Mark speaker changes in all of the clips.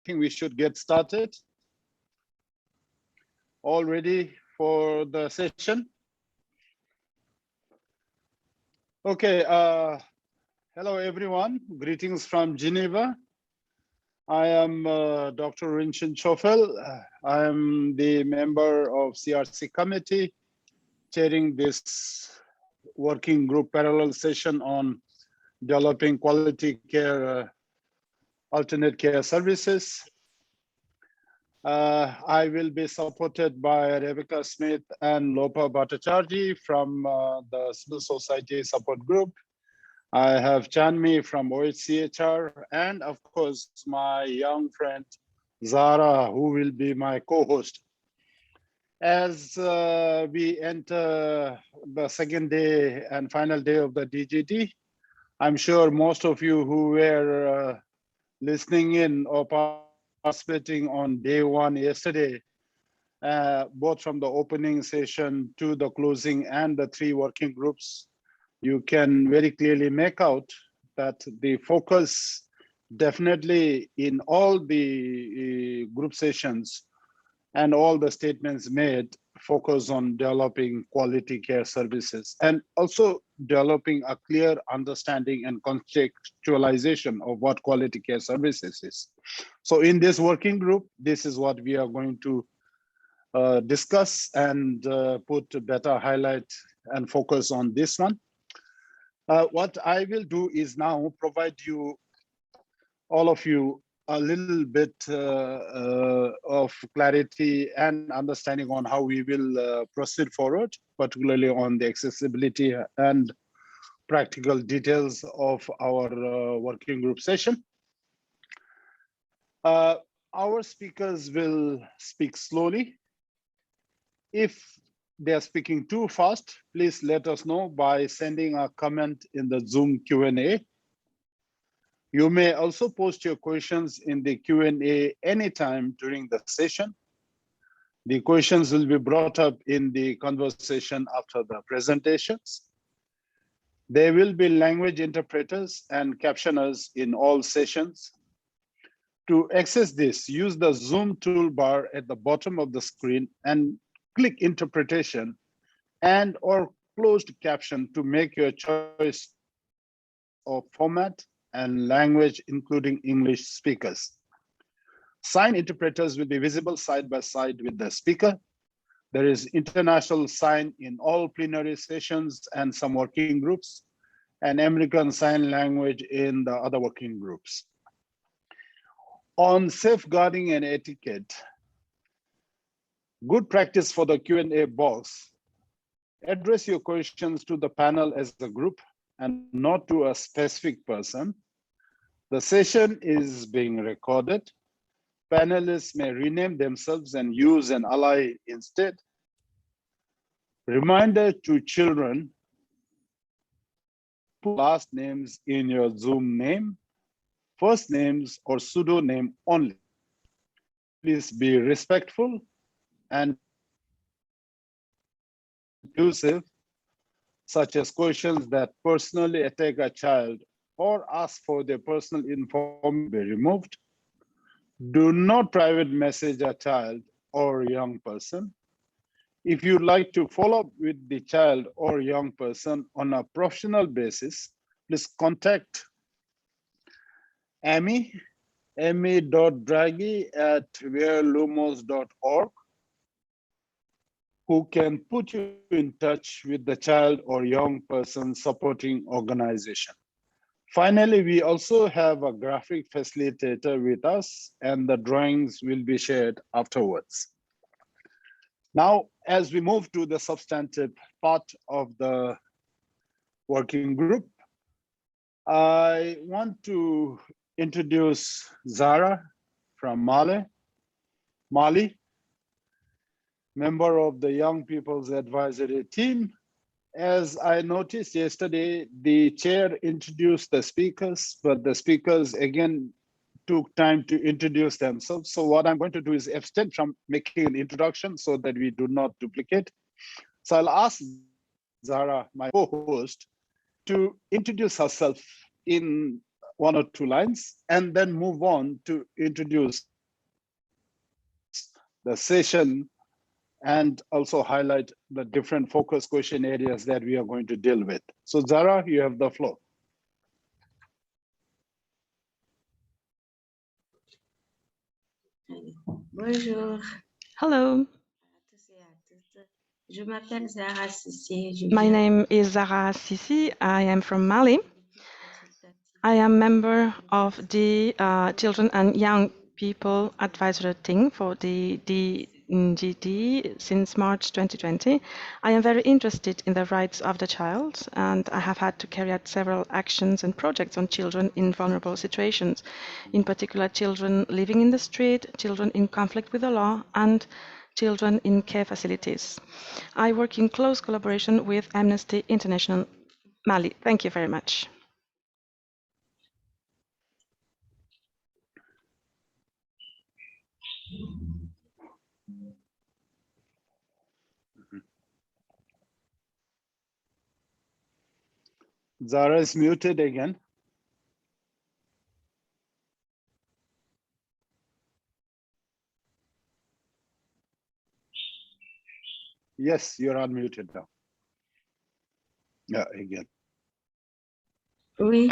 Speaker 1: think we should get started. All ready for the session? Okay, hello everyone. Greetings from Geneva. I am Dr. Rinchen Chofel. I am the member of CRC committee chairing this working group parallel session on developing quality care, alternate care services. I will be supported by Rebecca Smith and Lopa Bhattacharjee from the Civil Society Support Group. I have Chanmi from OHCHR, and of course, my young friend, Zara, who will be my co-host. As we enter the second day and final day of the DGD, I'm sure most of you who were listening in or participating on day one yesterday, both from the opening session to the closing and the 3 working groups, you can very clearly make out that the focus definitely in all the group sessions and all the statements made focus on developing quality care services and also developing a clear understanding and contextualization of what quality care services is. So in this working group, this is what we are going to discuss and put a better highlight and focus on this one. What I will do is now provide you, all of you, a little bit of clarity and understanding on how we will proceed forward, particularly on the accessibility and practical details of our working group session. Our speakers will speak slowly. If they are speaking too fast, please let us know by sending a comment in the Zoom Q&A. You may also post your questions in the Q&A anytime during the session. The questions will be brought up in the conversation after the presentations. There will be language interpreters and captioners in all sessions. To access this, use the Zoom toolbar at the bottom of the screen and click interpretation and or closed caption to make your choice of format and language, including English speakers. Sign interpreters will be visible side by side with the speaker. There is international sign in all plenary sessions and some working groups, and American Sign Language in the other working groups. On safeguarding and etiquette, good practice for the Q&A box, address your questions to the panel as a group and not to a specific person. The session is being recorded. Panelists may rename themselves and use an ally instead. Reminder to children, put last names in your Zoom name, first names or pseudonym only. Please be respectful and inclusive, such as questions that personally attack a child or ask for their personal information be removed. Do not private message a child or young person. If you'd like to follow up with the child or young person on a professional basis, please contact Amy, amy.draghi@wearlumos.org, who can put you in touch with the child or young person supporting organization. Finally, we also have a graphic facilitator with us, and the drawings will be shared afterwards. Now, as we move to the substantive part of the working group, I want to introduce Zara from Mali, member of the Young People's Advisory Team. As I noticed yesterday, the chair introduced the speakers, but the speakers again took time to introduce themselves. So what I'm going to do is abstain from making an introduction so that we do not duplicate. So I'll ask Zara, my co-host, to introduce herself in 1 or 2 lines and then move on to introduce the session and also highlight the different focus question areas that we are going to deal with. So Zara, you have the floor.
Speaker 2: Bonjour.
Speaker 3: Hello,
Speaker 2: À tous et à toutes. Je m'appelle Zara Sissi.
Speaker 3: my name is Zara Sissi. I am from Mali. I am member of the Children and Young People Advisory Team for the DGD since March 2020. I am very interested in the rights of the child, and I have had to carry out several actions and projects on children in vulnerable situations, in particular children living in the street, children in conflict with the law, and children in care facilities. I work in close collaboration with Amnesty International Mali. Thank you very much.
Speaker 1: Zara is muted again. Yes, you're unmuted now. Yeah, again.
Speaker 2: Oui.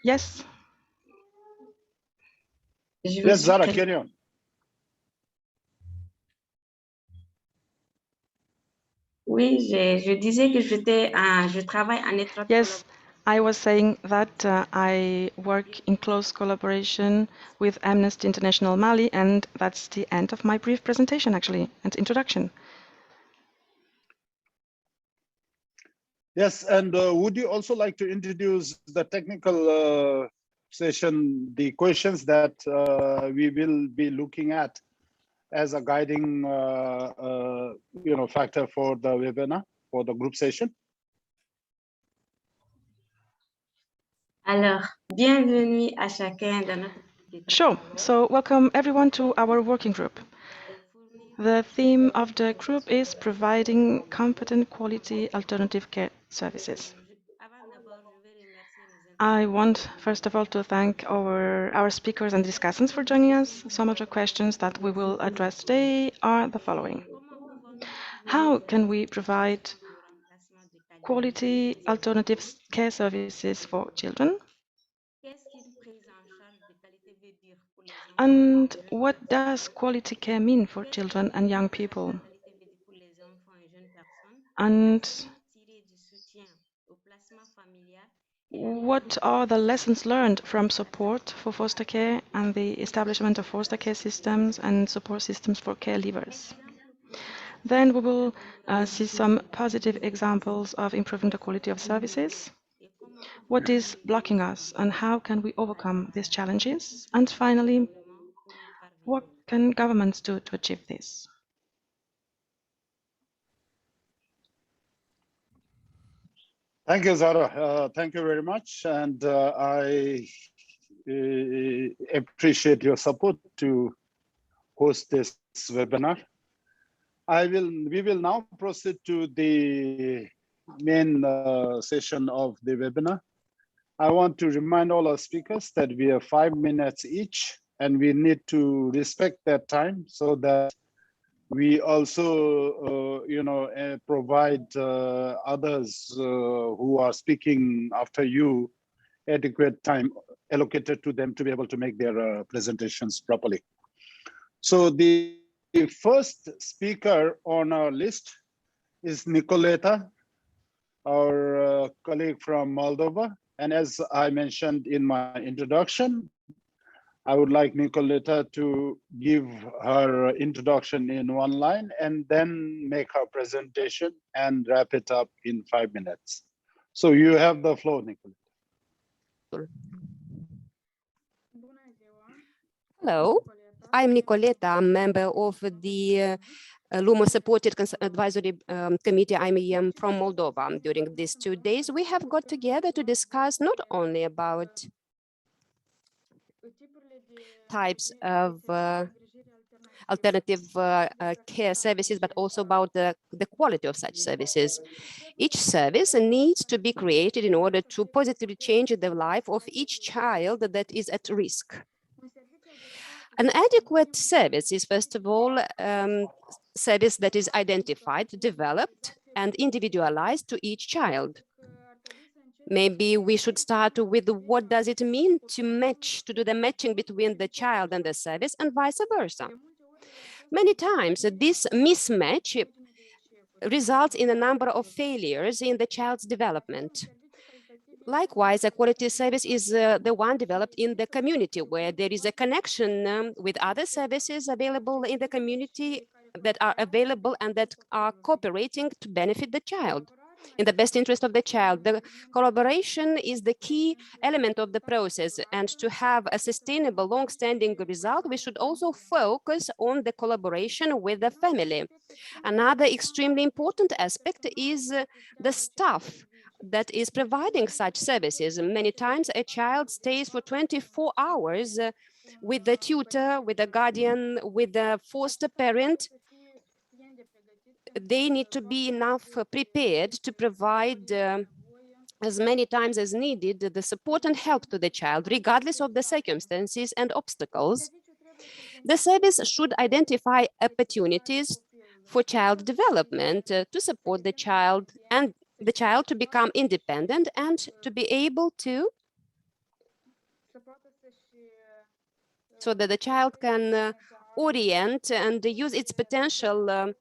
Speaker 3: Yes.
Speaker 1: Yes, Zara, carry on.
Speaker 2: Oui, je disais que je travaille en étroite
Speaker 3: Yes, I was saying that I work in close collaboration with Amnesty International Mali, and that's the end of my brief presentation, actually, and introduction.
Speaker 1: Yes, and would you also like to introduce the technical session, the questions that we will be looking at as a guiding factor for the webinar, for the group session?
Speaker 2: Alors, bienvenue à chacun dans notre groupe.
Speaker 3: Sure. So welcome everyone to our working group. The theme of the group is providing competent quality alternative care services. I want, first of all, to thank our speakers and discussants for joining us. Some of the questions that we will address today are the following. How can we provide quality alternative care services for children? And what does quality care mean for children and young people? And what are the lessons learned from support for foster care and the establishment of foster care systems and support systems for caregivers? Then we will see some positive examples of improving the quality of services. What is blocking us and how can we overcome these challenges? And finally, what can governments do to achieve this?
Speaker 1: Thank you, Zara. Thank you very much. And I appreciate your support to host this webinar. We will now proceed to the main session of the webinar. I want to remind all our speakers that we have 5 minutes each, and we need to respect that time so that we also, provide others who are speaking after you adequate time allocated to them to be able to make their presentations properly. So the first speaker on our list is Nicoleta, our colleague from Moldova. And as I mentioned in my introduction, I would like Nicoleta to give her introduction in one line and then make her presentation and wrap it up in 5 minutes. So you have the floor, Nicoleta.
Speaker 4: Hello, I'm Nicoleta. I'm member of the LUMO Supported Advisory Committee. I'm from Moldova. During these 2 days, we have got together to discuss not only about types of alternative care services, but also about the quality of such services. Each service needs to be created in order to positively change the life of each child that is at risk. An adequate service is, first of all, service that is identified, developed, and individualized to each child. Maybe we should start with what does it mean to match, to do the matching between the child and the service and vice versa. Many times this mismatch results in a number of failures in the child's development. Likewise, a quality service is the one developed in the community where there is a connection with other services available in the community that are available and that are cooperating to benefit the child. In the best interest of the child, the collaboration is the key element of the process, and to have a sustainable, long-standing result, we should also focus on the collaboration with the family. Another extremely important aspect is the staff that is providing such services. Many times a child stays for 24 hours with the tutor, with the guardian, with the foster parent. They need to be enough prepared to provide as many times as needed the support and help to the child, regardless of the circumstances and obstacles. The service should identify opportunities for child development to support the child and the child to become independent and to be able to, so that the child can orient and use its potential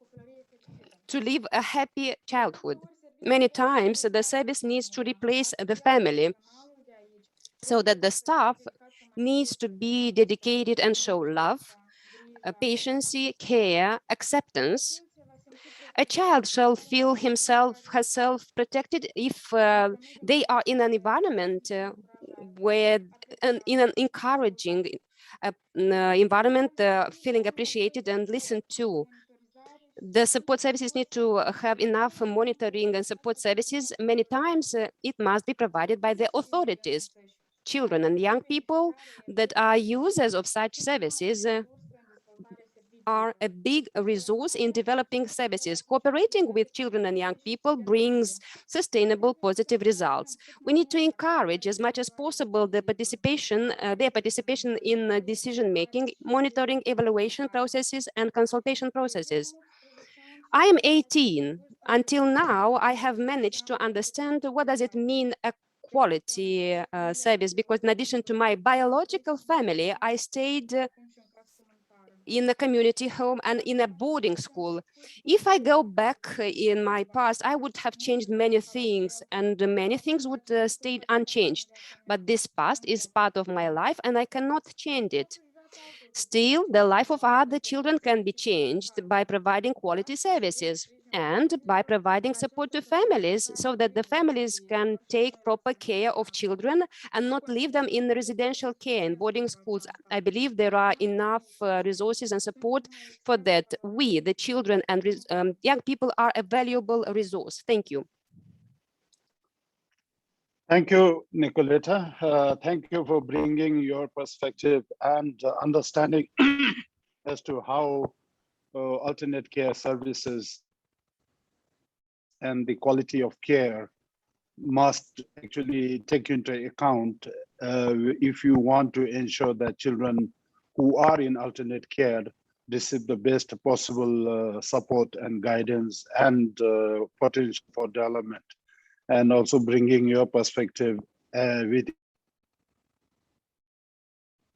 Speaker 4: to live a happy childhood. Many times the service needs to replace the family, so that the staff needs to be dedicated and show love, patience, care, acceptance. A child shall feel herself protected if they are in an environment where, in an encouraging environment, feeling appreciated and listened to. The support services need to have enough monitoring and support services. Many times it must be provided by the authorities. Children and young people that are users of such services are a big resource in developing services. Cooperating with children and young people brings sustainable, positive results. We need to encourage as much as possible their participation in decision-making, monitoring, evaluation processes, and consultation processes. I am 18. Until now, I have managed to understand what does it mean a quality service, because in addition to my biological family, I stayed in a community home and in a boarding school. If I go back in my past, I would have changed many things and many things would stay unchanged. But this past is part of my life and I cannot change it. Still, the life of other children can be changed by providing quality services and by providing support to families so that the families can take proper care of children and not leave them in residential care in boarding schools. I believe there are enough resources and support for that. We, the children and young people, are a valuable resource. Thank you.
Speaker 1: Thank you, Nicoleta. Thank you for bringing your perspective and understanding as to how alternate care services and the quality of care must actually take into account if you want to ensure that children who are in alternate care receive the best possible support and guidance and potential for development, and also bringing your perspective with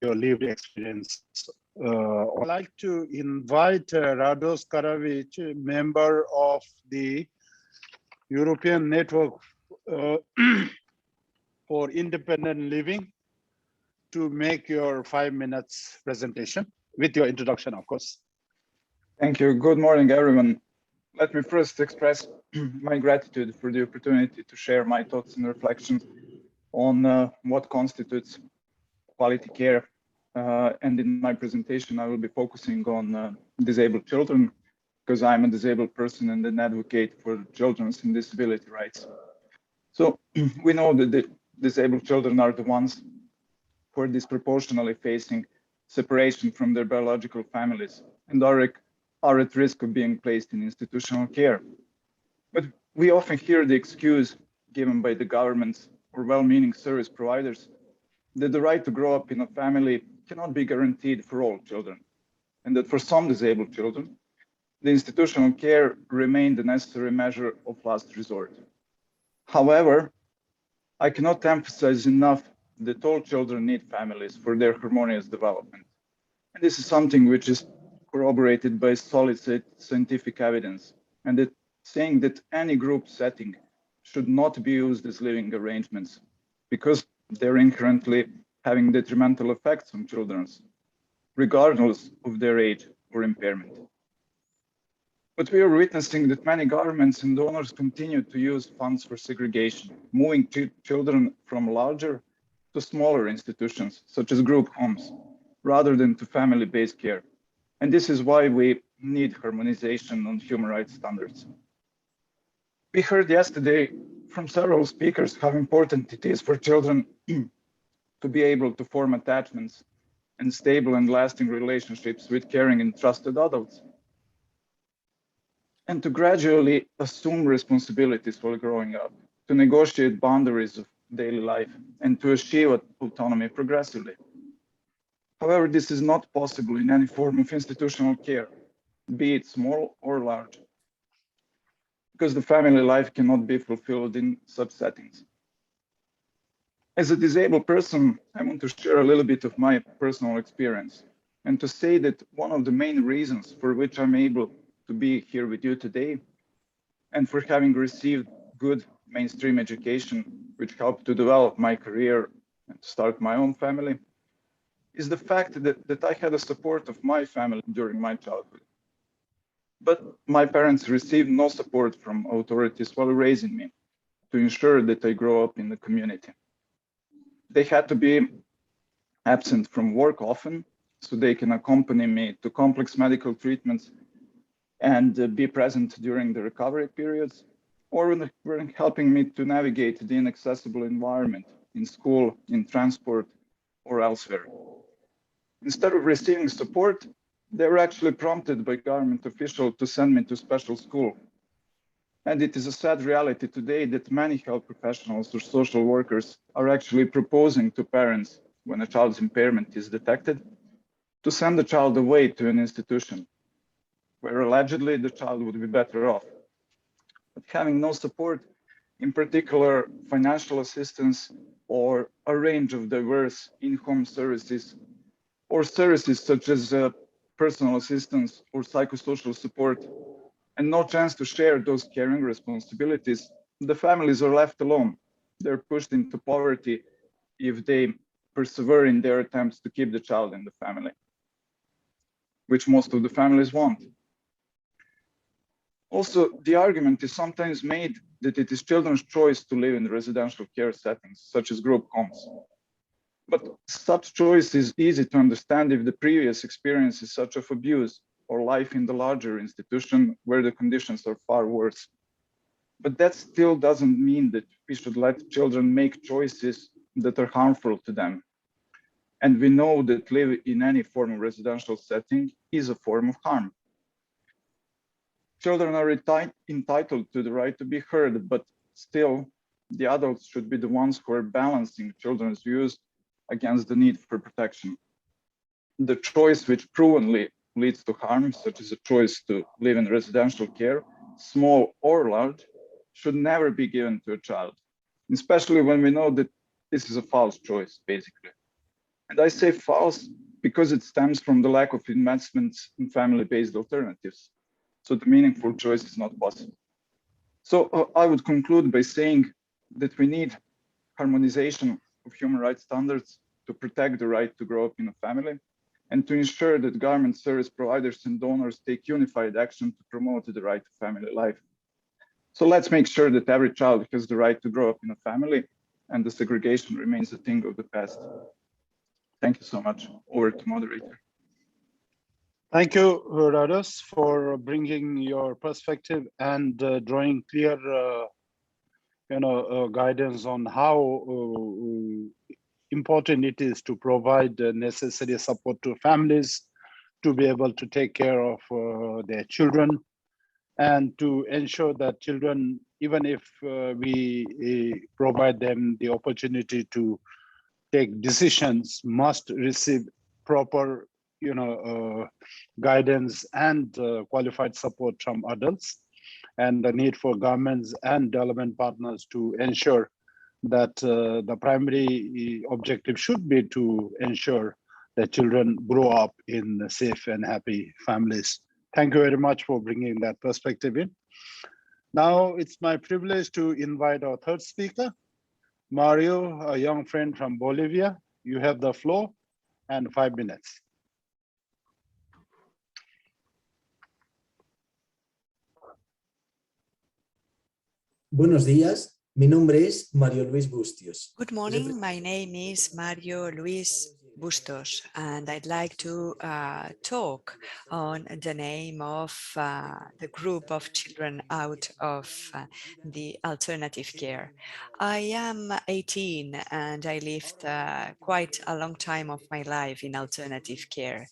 Speaker 1: your lived experience. I'd like to invite Rados Karavic, member of the European Network for Independent Living, to make your 5 minutes presentation with your introduction, of course.
Speaker 5: Thank you. Good morning, everyone. Let me first express my gratitude for the opportunity to share my thoughts and reflections on what constitutes quality care. And in my presentation, I will be focusing on disabled children, because I'm a disabled person and an advocate for children's and disability rights. So we know that the disabled children are the ones who are disproportionately facing separation from their biological families and are at risk of being placed in institutional care. But we often hear the excuse given by the governments or well-meaning service providers that the right to grow up in a family cannot be guaranteed for all children, and that for some disabled children, the institutional care remained the necessary measure of last resort. However, I cannot emphasize enough that all children need families for their harmonious development. And this is something which is corroborated by solid scientific evidence, and that saying that any group setting should not be used as living arrangements because they're inherently having detrimental effects on children, regardless of their age or impairment. But we are witnessing that many governments and donors continue to use funds for segregation, moving children from larger to smaller institutions, such as group homes, rather than to family-based care. And this is why we need harmonization on human rights standards. We heard yesterday from several speakers how important it is for children to be able to form attachments and stable and lasting relationships with caring and trusted adults, and to gradually assume responsibilities while growing up, to negotiate boundaries of daily life, and to achieve autonomy progressively. However, this is not possible in any form of institutional care, be it small or large, because the family life cannot be fulfilled in such settings. As a disabled person, I want to share a little bit of my personal experience and to say that one of the main reasons for which I'm able to be here with you today and for having received good mainstream education, which helped to develop my career and start my own family, is the fact that I had the support of my family during my childhood. But my parents received no support from authorities while raising me to ensure that I grow up in the community. They had to be absent from work often so they can accompany me to complex medical treatments and be present during the recovery periods, or were helping me to navigate the inaccessible environment in school, in transport, or elsewhere. Instead of receiving support, they were actually prompted by government officials to send me to special school. And it is a sad reality today that many health professionals or social workers are actually proposing to parents, when a child's impairment is detected, to send the child away to an institution where allegedly the child would be better off. But having no support, in particular financial assistance or a range of diverse in-home services or services such as personal assistance or psychosocial support, and no chance to share those caring responsibilities, the families are left alone. They're pushed into poverty if they persevere in their attempts to keep the child in the family, which most of the families want. Also, the argument is sometimes made that it is children's choice to live in residential care settings, such as group homes. But such choice is easy to understand if the previous experience is such of abuse or life in the larger institution where the conditions are far worse. But that still doesn't mean that we should let children make choices that are harmful to them. And we know that living in any form of residential setting is a form of harm. Children are entitled to the right to be heard, but still, the adults should be the ones who are balancing children's views against the need for protection. The choice which provenly leads to harm, such as a choice to live in residential care, small or large, should never be given to a child, especially when we know that this is a false choice, basically. And I say false because it stems from the lack of investments in family-based alternatives. So the meaningful choice is not possible. So I would conclude by saying that we need harmonization of human rights standards to protect the right to grow up in a family and to ensure that government service providers and donors take unified action to promote the right to family life. So let's make sure that every child has the right to grow up in a family and the segregation remains a thing of the past. Thank you so much. Over to moderator.
Speaker 1: Thank you, Rados, for bringing your perspective and drawing clear, guidance on how important it is to provide the necessary support to families to be able to take care of their children and to ensure that children, even if we provide them the opportunity to take decisions must receive proper, guidance and qualified support from adults, and the need for governments and development partners to ensure that the primary objective should be to ensure that children grow up in safe and happy families. Thank you very much for bringing that perspective in. Now it's my privilege to invite our third speaker, Mario, a young friend from Bolivia. You have the floor and 5 minutes.
Speaker 6: Buenos días, mi nombre es Mario Luis Bustios.
Speaker 7: Good morning, my name is Mario Luis Bustos, and I'd like to talk on the name of the group of children out of the alternative care. I am 18 and I lived quite a long time of my life in alternative care.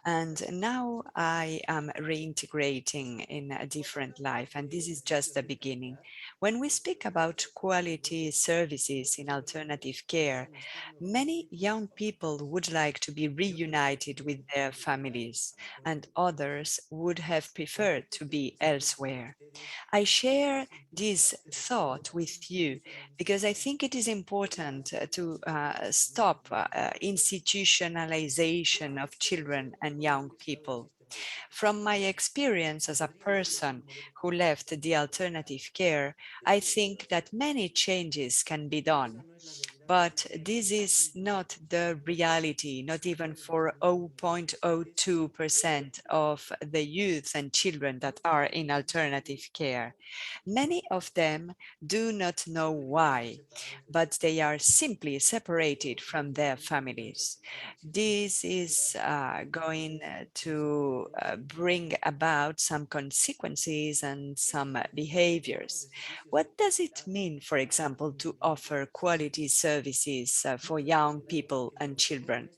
Speaker 7: And now I am reintegrating in a different life, and this is just the beginning. When we speak about quality services in alternative care, many young people would like to be reunited with their families, and others would have preferred to be elsewhere. I share this thought with you because I think it is important to stop institutionalization of children and young people. From my experience as a person who left the alternative care, I think that many changes can be done. But this is not the reality, not even for 0.02% of the youth and children that are in alternative care. Many of them do not know why, but they are simply separated from their families. This is going to bring about some consequences and some behaviors. What does it mean, for example, to offer quality services for young people and children?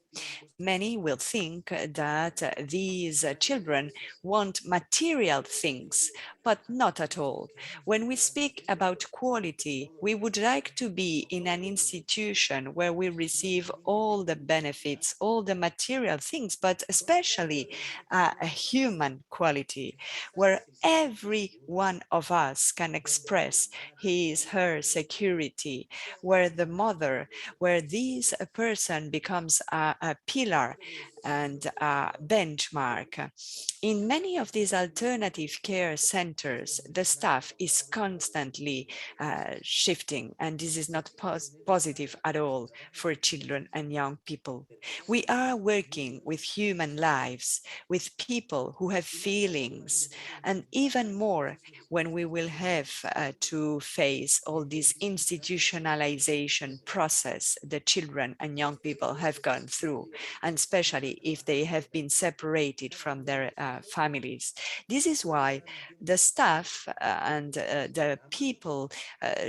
Speaker 7: Many will think that these children want material things, but not at all. When we speak about quality, we would like to be in an institution where we receive all the benefits, all the material things, but especially a human quality, where every one of us can express his, her security, where the mother, where this person becomes a pillar and a benchmark. In many of these alternative care centers, the staff is constantly shifting, and this is not positive at all for children and young people. We are working with human lives, with people who have feelings, and even more when we will have to face all this institutionalization process the children and young people have gone through, and especially if they have been separated from their families. This is why the staff and the people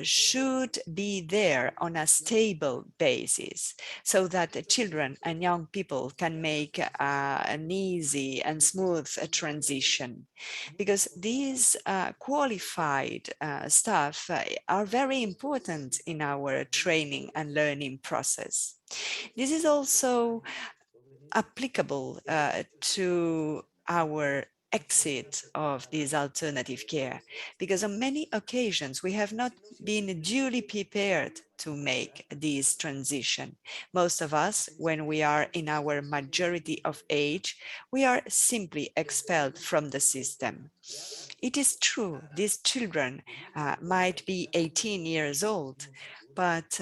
Speaker 7: should be there on a stable basis so that the children and young people can make an easy and smooth transition, because these qualified staff are very important in our training and learning process. This is also applicable to our exit of this alternative care, because on many occasions we have not been duly prepared to make this transition. Most of us, when we are in our majority of age, we are simply expelled from the system. It is true, these children might be 18 years old, but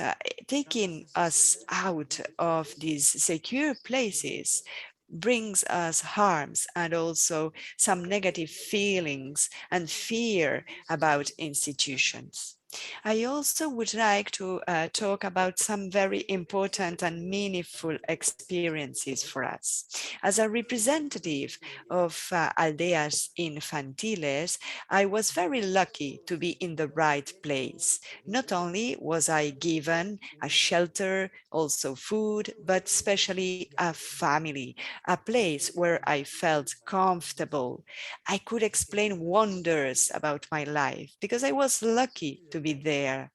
Speaker 7: taking us out of these secure places brings us harms and also some negative feelings and fear about institutions. I also would like to talk about some very important and meaningful experiences for us. As a representative of Aldeas Infantiles, I was very lucky to be in the right place. Not only was I given a shelter, also food, but especially a family, a place where I felt comfortable. I could explain wonders about my life because I was lucky to be there.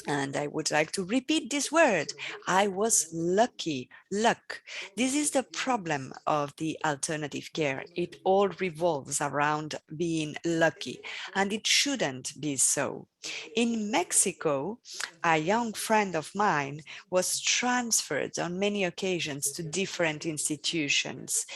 Speaker 7: And I would like to repeat this word. I was lucky, luck. This is the problem of the alternative care. It all revolves around being lucky, and it shouldn't be so. In Mexico, a young friend of mine was transferred on many occasions to different institutions.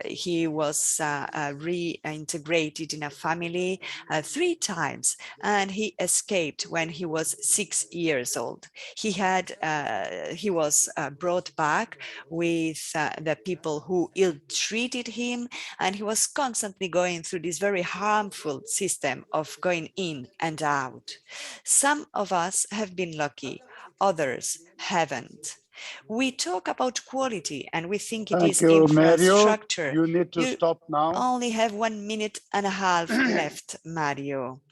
Speaker 7: He was reintegrated in a family 3 times, and he escaped when he was 6 years old. He was brought back with the people who ill-treated him, and he was constantly going through this very harmful system of going in and out. Some of us have been lucky, others haven't. We talk about quality and we think it
Speaker 1: Thank
Speaker 7: is
Speaker 1: you, Mario.
Speaker 7: infrastructure.
Speaker 1: You need to stop now.
Speaker 7: Only have 1 minute and a half left, Mario.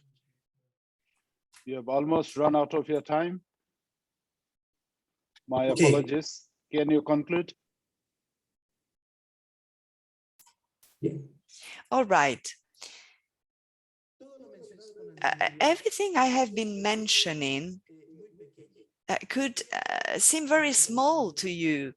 Speaker 1: You have almost run out of your time. My
Speaker 6: Okay.
Speaker 1: apologies. Can you conclude?
Speaker 6: Yeah.
Speaker 7: All right. Everything I have been mentioning could seem very small to you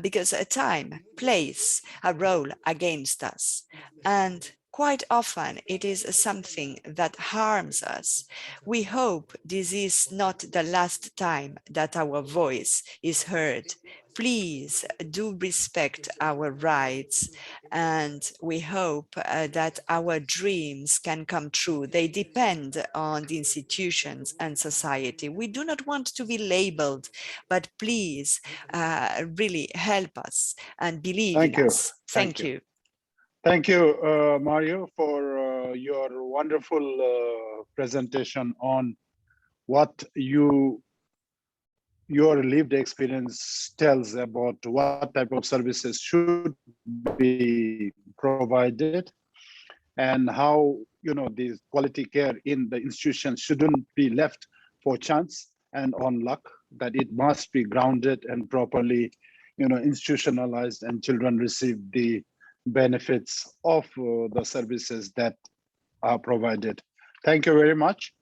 Speaker 7: because time plays a role against us, and quite often it is something that harms us. We hope this is not the last time that our voice is heard. Please do respect our rights, and we hope that our dreams can come true. They depend on the institutions and society. We do not want to be labeled, but please really help us and believe
Speaker 1: Thank
Speaker 7: in
Speaker 1: you.
Speaker 7: us. Thank you.
Speaker 1: Thank you, Mario, for your wonderful presentation on what your lived experience tells about what type of services should be provided and how this quality care in the institution shouldn't be left for chance and on luck, that it must be grounded and properly institutionalized, and children receive the benefits of the services that are provided. Thank you very much.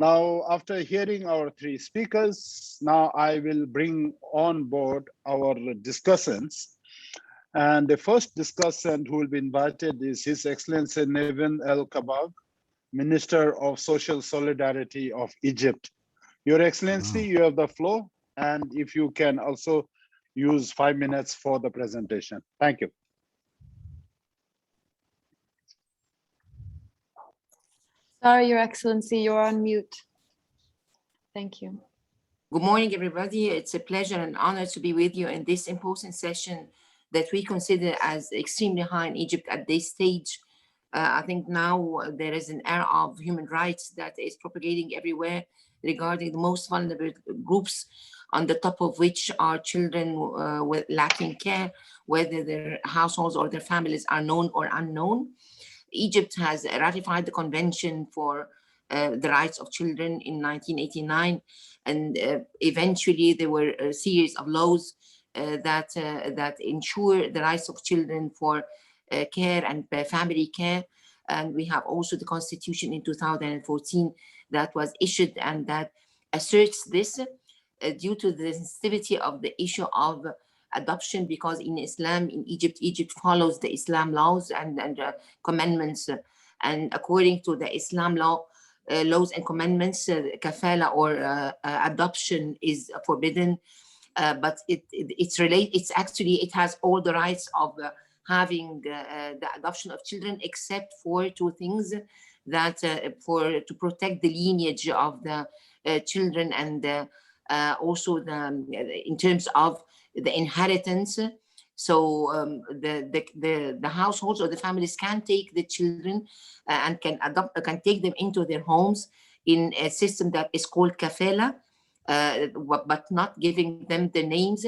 Speaker 1: Now, after hearing our 3 speakers, now I will bring on board our discussants. And the first discussant who will be invited is His Excellency Nevin El Kabag, Minister of Social Solidarity of Egypt. Your Excellency, you have the floor, and if you can also use 5 minutes for the presentation. Thank you.
Speaker 8: Sorry, Your Excellency, you're on mute. Thank you.
Speaker 9: Good morning, everybody. It's a pleasure and honor to be with you in this important session that we consider as extremely high in Egypt at this stage. I think now there is an era of human rights that is propagating everywhere regarding the most vulnerable groups, on the top of which are children with lacking care, whether their households or their families are known or unknown. Egypt has ratified the Convention for the Rights of Children in 1989, and eventually there were a series of laws that ensure the rights of children for care and family care. And we have also the Constitution in 2014 that was issued and that asserts this due to the sensitivity of the issue of adoption, because in Islam, in Egypt follows the Islam laws and commandments. And according to the Islam laws and commandments, kafala or adoption is forbidden. But it has all the rights of having the adoption of children, except for 2 things: that to protect the lineage of the children, and also in terms of the inheritance. So the households or the families can take the children and can take them into their homes in a system that is called kafala, but not giving them the names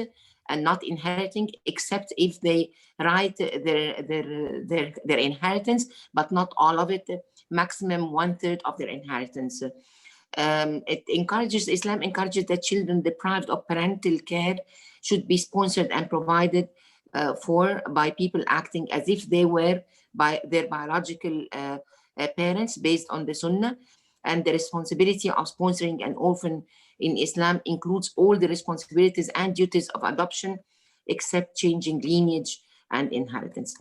Speaker 9: and not inheriting, except if they write their inheritance, but not all of it, maximum 1/3 of their inheritance. Islam encourages that children deprived of parental care should be sponsored and provided for by people acting as if they were by their biological parents based on the Sunnah. And the responsibility of sponsoring an orphan in Islam includes all the responsibilities and duties of adoption, except changing lineage and inheritance.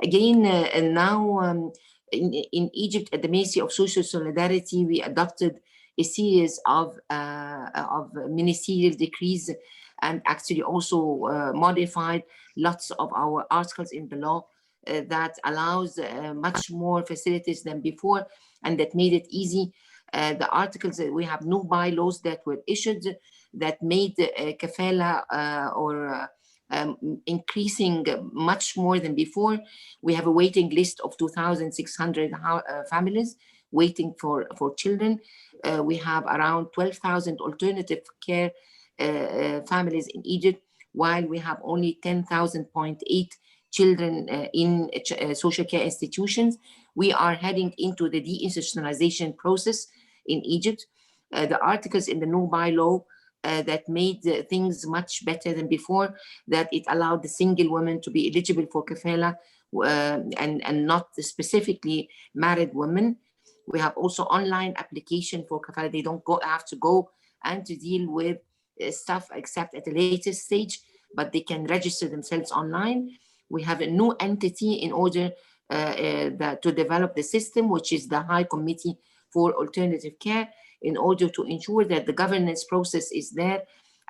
Speaker 9: Again, and now in Egypt, at the Ministry of Social Solidarity, we adopted a series of ministerial decrees, and actually also modified lots of our articles in the law that allows much more facilities than before, and that made it easy. The articles that we have new bylaws that were issued that made kafala increasing much more than before. We have a waiting list of 2,600 families waiting for children. We have around 12,000 alternative care families in Egypt, while we have only 10,000.8 children in social care institutions. We are heading into the deinstitutionalization process in Egypt. The articles in the new bylaw that made things much better than before, that it allowed the single women to be eligible for kafala and not specifically married women. We have also online application for kafala. They don't have to go and to deal with stuff except at a later stage, but they can register themselves online. We have a new entity in order to develop the system, which is the High Committee for Alternative Care, in order to ensure that the governance process is there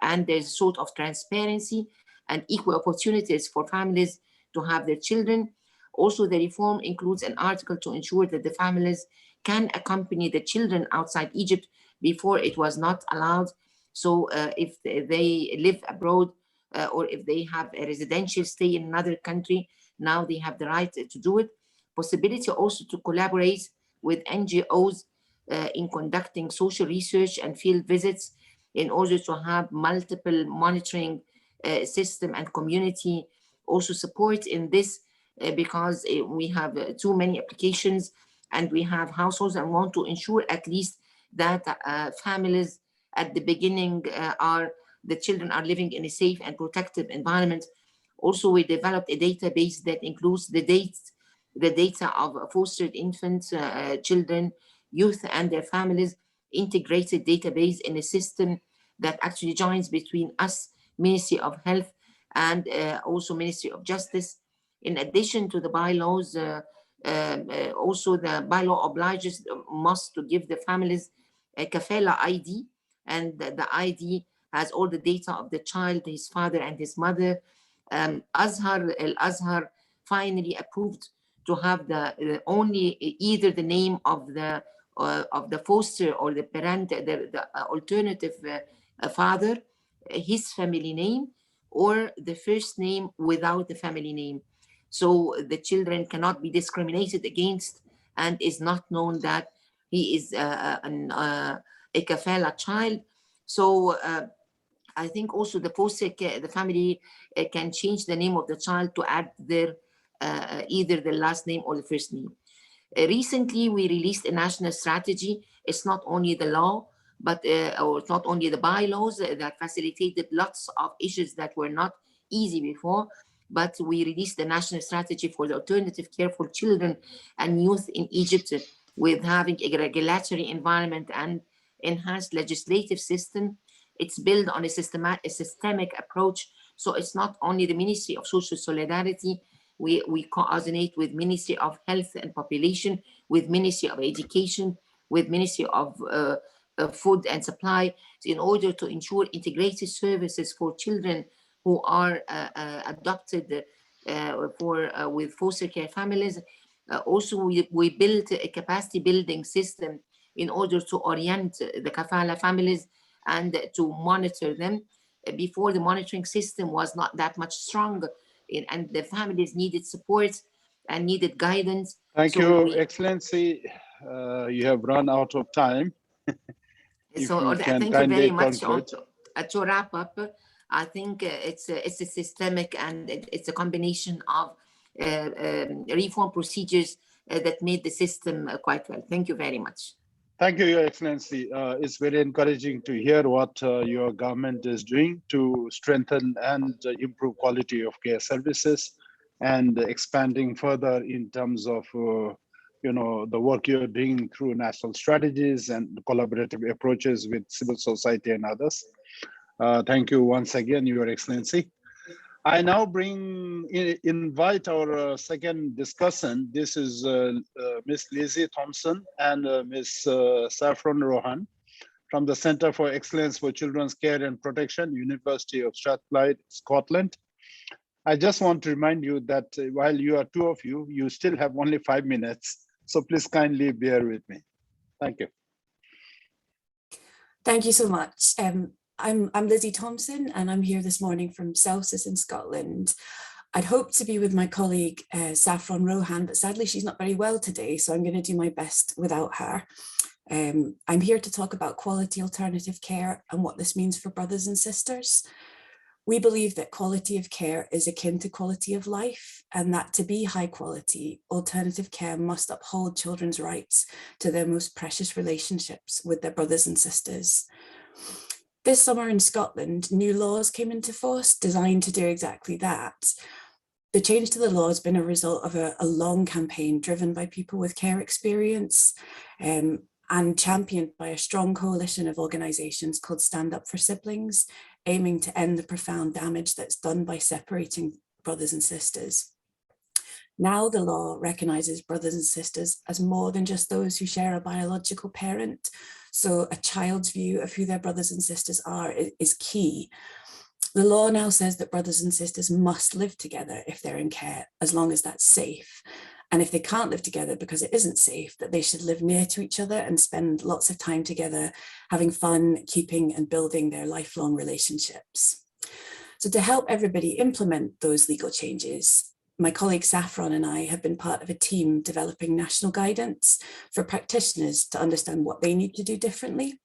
Speaker 9: and there's a sort of transparency and equal opportunities for families to have their children. Also, the reform includes an article to ensure that the families can accompany the children outside Egypt. Before, it was not allowed. So if they live abroad or if they have a residential stay in another country, now they have the right to do it. Possibility also to collaborate with NGOs in conducting social research and field visits in order to have multiple monitoring system and community also support in this because we have too many applications and we have households and want to ensure at least that families at the beginning the children are living in a safe and protective environment. Also, we developed a database that includes the data of fostered infants, children, youth and their families, integrated database in a system that actually joins between us, Ministry of Health, and also Ministry of Justice. In addition to the bylaws, also the bylaw obliges must to give the families a kafala ID, and the ID has all the data of the child, his father and his mother. Al-Azhar finally approved to have the only either the name of the foster or the parent, the alternative father, his family name, or the first name without the family name. So the children cannot be discriminated against and is not known that he is a kafala child. So I think also the foster care, the family can change the name of the child to add their either the last name or the first name. Recently, we released a national strategy. It's not only the law, but or it's not only the bylaws that facilitated lots of issues that were not easy before, but we released the national strategy for the alternative care for children and youth in Egypt, with having a regulatory environment and enhanced legislative system. It's built on a systemic approach. So it's not only the Ministry of Social Solidarity. We coordinate with Ministry of Health and Population, with Ministry of Education, with Ministry of Food and Supply, in order to ensure integrated services for children who are adopted with foster care families. Also, we built a capacity building system in order to orient the kafala families and to monitor them. Before, the monitoring system was not that much strong, and the families needed support and needed guidance.
Speaker 1: Thank you, Excellency. You have run out of time.
Speaker 9: So thank you very much. To wrap up, I think it's a systemic and it's a combination of reform procedures that made the system quite well. Thank you very much.
Speaker 1: Thank you, Your Excellency. It's very encouraging to hear what your government is doing to strengthen and improve quality of care services and expanding further in terms of the work you're doing through national strategies and collaborative approaches with civil society and others. Thank you once again, Your Excellency. I now invite our second discussant. This is Ms. Lizzie Thompson and Ms. Saffron Rohan from the Center for Excellence for Children's Care and Protection, University of Strathclyde, Scotland. I just want to remind you that while you are two of you, you still have only 5 minutes. So please kindly bear with me. Thank you.
Speaker 10: Thank you so much. I'm Lizzie Thompson, and I'm here this morning from Celsius in Scotland. I'd hoped to be with my colleague Saffron Rohan, but sadly she's not very well today, so I'm going to do my best without her. I'm here to talk about quality alternative care and what this means for brothers and sisters. We believe that quality of care is akin to quality of life, and that to be high quality, alternative care must uphold children's rights to their most precious relationships with their brothers and sisters. This summer in Scotland, new laws came into force designed to do exactly that. The change to the law has been a result of a long campaign driven by people with care experience and championed by a strong coalition of organisations called Stand Up for Siblings, aiming to end the profound damage that's done by separating brothers and sisters. Now the law recognises brothers and sisters as more than just those who share a biological parent. So a child's view of who their brothers and sisters are is key. The law now says that brothers and sisters must live together if they're in care, as long as that's safe. And if they can't live together because it isn't safe, that they should live near to each other and spend lots of time together, having fun, keeping and building their lifelong relationships. So to help everybody implement those legal changes, my colleague Saffron and I have been part of a team developing national guidance for practitioners to understand what they need to do differently.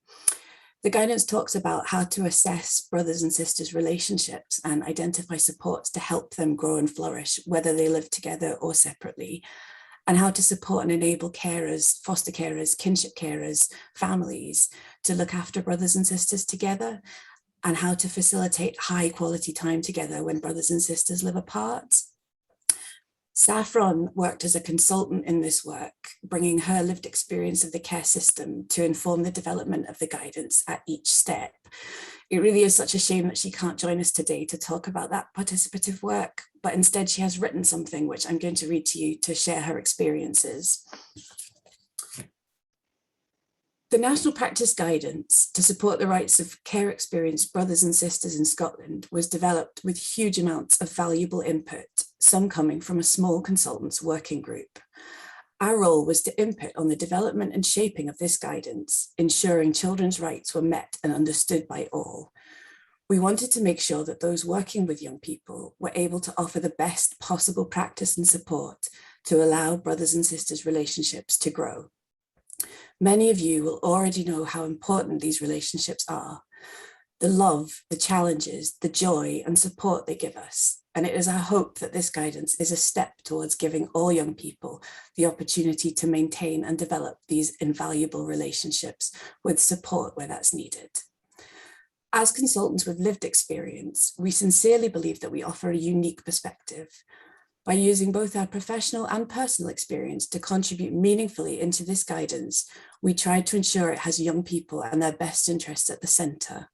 Speaker 10: The guidance talks about how to assess brothers and sisters' relationships and identify supports to help them grow and flourish, whether they live together or separately, and how to support and enable carers, foster carers, kinship carers, families to look after brothers and sisters together, and how to facilitate high quality time together when brothers and sisters live apart. Saffron worked as a consultant in this work, bringing her lived experience of the care system to inform the development of the guidance at each step. It really is such a shame that she can't join us today to talk about that participative work, but instead she has written something which I'm going to read to you to share her experiences. The National Practice Guidance to support the rights of care experienced brothers and sisters in Scotland was developed with huge amounts of valuable input, some coming from a small consultants working group. Our role was to input on the development and shaping of this guidance, ensuring children's rights were met and understood by all. We wanted to make sure that those working with young people were able to offer the best possible practice and support to allow brothers and sisters relationships to grow. Many of you will already know how important these relationships are. The love, the challenges, the joy and support they give us. And it is our hope that this guidance is a step towards giving all young people the opportunity to maintain and develop these invaluable relationships with support where that's needed. As consultants with lived experience, we sincerely believe that we offer a unique perspective. By using both our professional and personal experience to contribute meaningfully into this guidance, we tried to ensure it has young people and their best interests at the centre.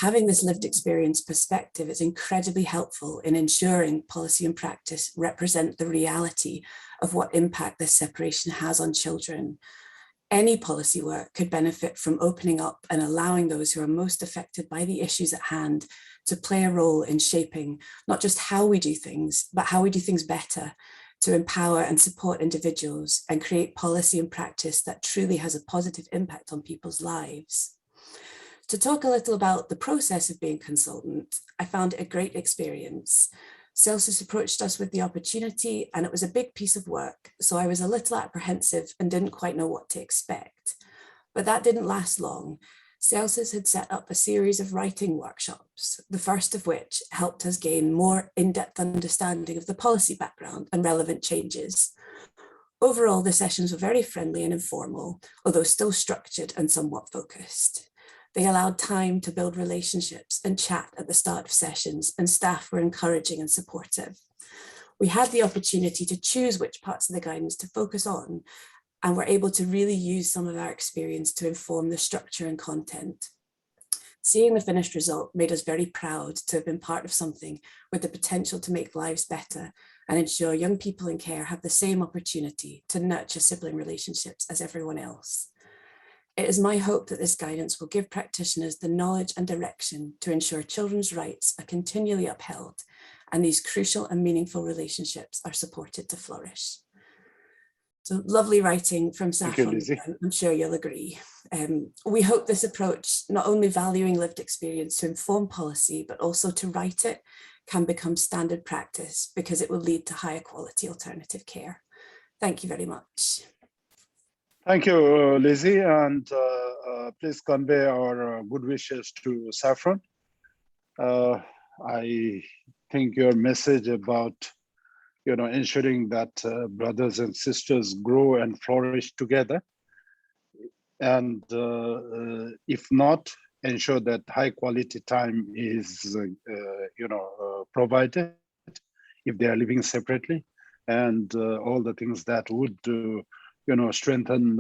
Speaker 10: Having this lived experience perspective is incredibly helpful in ensuring policy and practice represent the reality of what impact this separation has on children. Any policy work could benefit from opening up and allowing those who are most affected by the issues at hand to play a role in shaping not just how we do things, but how we do things better, to empower and support individuals and create policy and practice that truly has a positive impact on people's lives. To talk a little about the process of being a consultant, I found it a great experience. Celsius approached us with the opportunity and it was a big piece of work, so I was a little apprehensive and didn't quite know what to expect. But that didn't last long. Celsius had set up a series of writing workshops, the first of which helped us gain more in-depth understanding of the policy background and relevant changes. Overall, the sessions were very friendly and informal, although still structured and somewhat focused. They allowed time to build relationships and chat at the start of sessions, and staff were encouraging and supportive. We had the opportunity to choose which parts of the guidance to focus on, and we're able to really use some of our experience to inform the structure and content. Seeing the finished result made us very proud to have been part of something with the potential to make lives better and ensure young people in care have the same opportunity to nurture sibling relationships as everyone else. It is my hope that this guidance will give practitioners the knowledge and direction to ensure children's rights are continually upheld and these crucial and meaningful relationships are supported to flourish. So lovely writing from Saffron, I'm sure you'll agree. We hope this approach, not only valuing lived experience to inform policy, but also to write it, can become standard practice because it will lead to higher quality alternative care. Thank you very much.
Speaker 1: Thank you, Lizzie, and please convey our good wishes to Saffron. I think your message about ensuring that brothers and sisters grow and flourish together, and if not, ensure that high quality time is provided if they are living separately, and all the things that would strengthen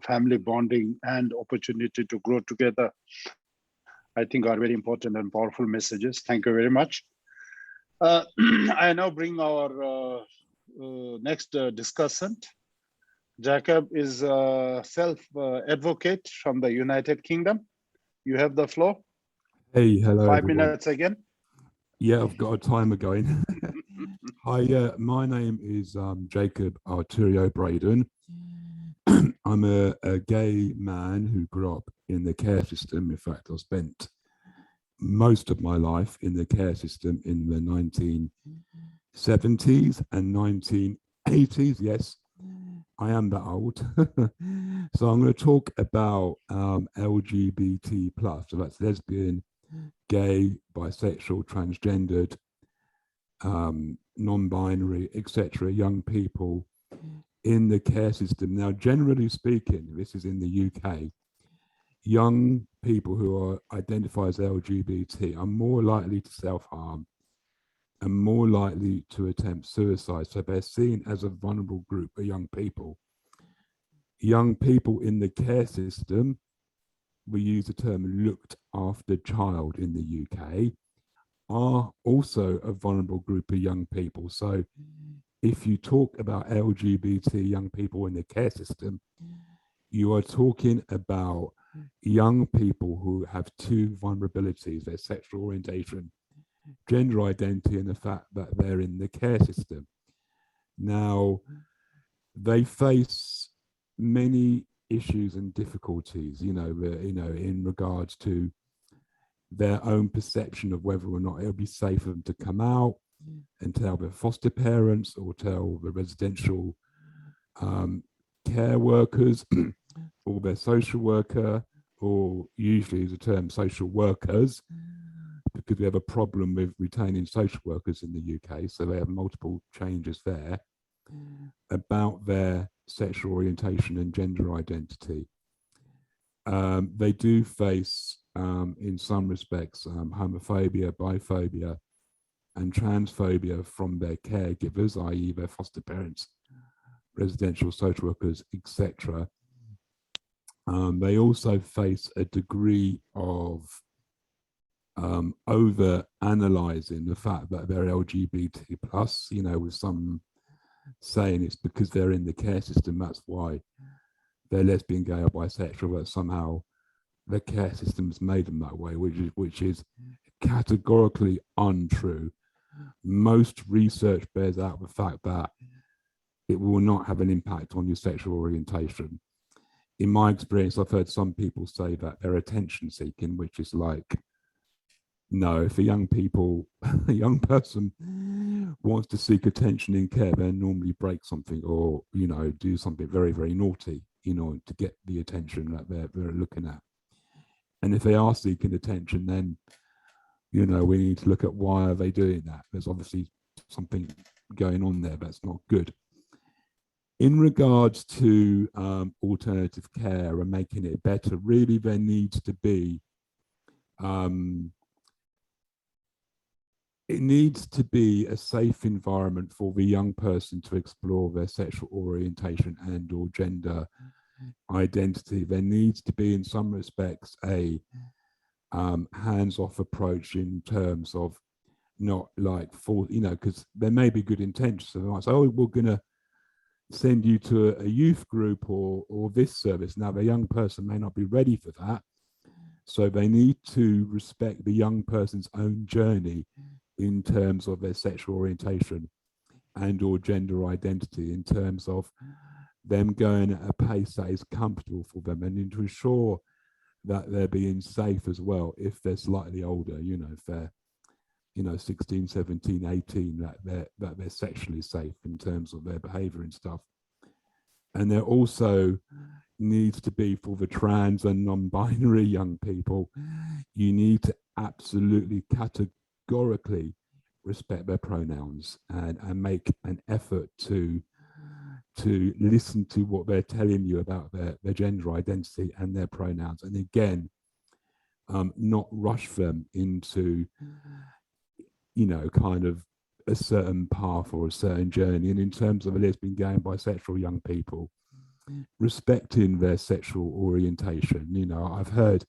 Speaker 1: family bonding and opportunity to grow together, I think are very important and powerful messages. Thank you very much. I now bring our next discussant. Jacob is a self-advocate from the United Kingdom. You have the floor.
Speaker 11: Hey, hello.
Speaker 1: 5
Speaker 11: everyone.
Speaker 1: minutes again.
Speaker 11: Yeah, I've got a timer going. Hi, my name is Jacob Arturio Braden. I'm a gay man who grew up in the care system. In fact, I spent most of my life in the care system in the 1970s and 1980s. Yes, I am that old. So I'm going to talk about LGBT+, so that's lesbian, gay, bisexual, transgendered, non-binary, etc., young people in the care system. Now, generally speaking, this is in the UK, young people who are identified as LGBT are more likely to self-harm and more likely to attempt suicide. So they're seen as a vulnerable group of young people. Young people in the care system, we use the term looked after child in the UK, are also a vulnerable group of young people. So if you talk about LGBT young people in the care system, you are talking about young people who have two vulnerabilities: their sexual orientation, gender identity, and the fact that they're in the care system. Now, they face many issues and difficulties, in regards to their own perception of whether or not it'll be safe for them to come out and tell their foster parents or tell the residential care workers or their social worker, or usually the term social workers, because we have a problem with retaining social workers in the UK, so they have multiple changes there, about their sexual orientation and gender identity. They do face, in some respects, homophobia, biphobia, and transphobia from their caregivers, i.e. their foster parents, residential social workers, etc. They also face a degree of over-analysing the fact that they're LGBT+, with some saying it's because they're in the care system, that's why they're lesbian, gay, or bisexual, that somehow the care system's made them that way, which is categorically untrue. Most research bears out the fact that it will not have an impact on your sexual orientation. In my experience, I've heard some people say that they're attention seeking, which is like, no, if a young person wants to seek attention in care, they normally break something or, do something very, very naughty, to get the attention that they're looking at. And if they are seeking attention, then, we need to look at why are they doing that. There's obviously something going on there that's not good. In regards to alternative care and making it better, really there needs to be it needs to be a safe environment for the young person to explore their sexual orientation and or gender identity. There needs to be, in some respects, a hands-off approach in terms of not like for, you know, because there may be good intentions. So they might say, oh, we're going to send you to a youth group or this service. Now, the young person may not be ready for that. So they need to respect the young person's own journey in terms of their sexual orientation and or gender identity, in terms of them going at a pace that is comfortable for them, and to ensure that they're being safe as well if they're slightly older, you know, if they're, you know, 16, 17, 18, that they're sexually safe in terms of their behavior and stuff. And there also needs to be, for the trans and non-binary young people, you need to absolutely categorically respect their pronouns and make an effort to listen to what they're telling you about their gender identity and their pronouns. And again, not rush them into, you know, kind of a certain path or a certain journey. And in terms of a lesbian, gay and bisexual young people, respecting their sexual orientation. You know, I've heard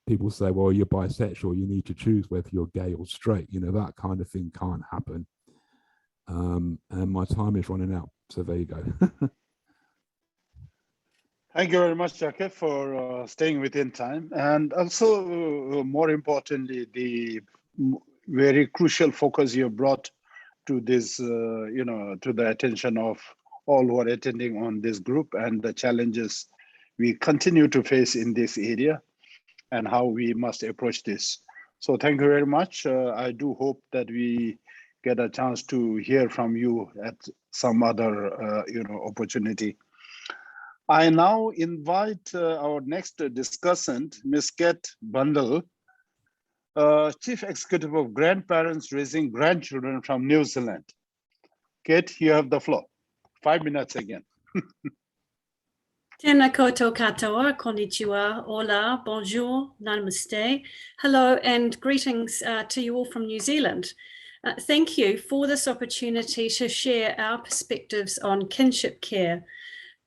Speaker 11: people say, well, you're bisexual, you need to choose whether you're gay or straight. You know, that kind of thing can't happen. And my time is running out, so there you go.
Speaker 1: Thank you very much, Jorge, for staying within time. And also, more importantly, the very crucial focus you brought to this, you know, to the attention of all who are attending on this group, and the challenges we continue to face in this area and how we must approach this. So thank you very much. I do hope that we get a chance to hear from you at some other, you know, opportunity. I now invite our next discussant, Ms. Kate Bundle, Chief Executive of Grandparents Raising Grandchildren from New Zealand. Kate, you have the floor. 5 minutes again.
Speaker 12: Tēnā koutou katoa, konnichiwa, hola, bonjour, namaste. Hello and greetings to you all from New Zealand. Thank you for this opportunity to share our perspectives on kinship care.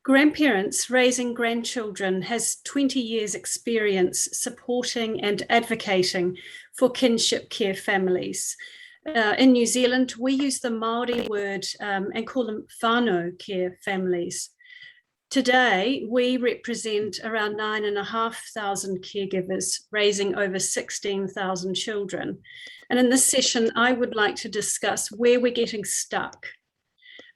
Speaker 12: Grandparents Raising Grandchildren has 20 years experience supporting and advocating for kinship care families. In New Zealand, we use the Māori word and call them whānau care families. Today, we represent around 9,500 caregivers raising over 16,000 children. And in this session, I would like to discuss where we're getting stuck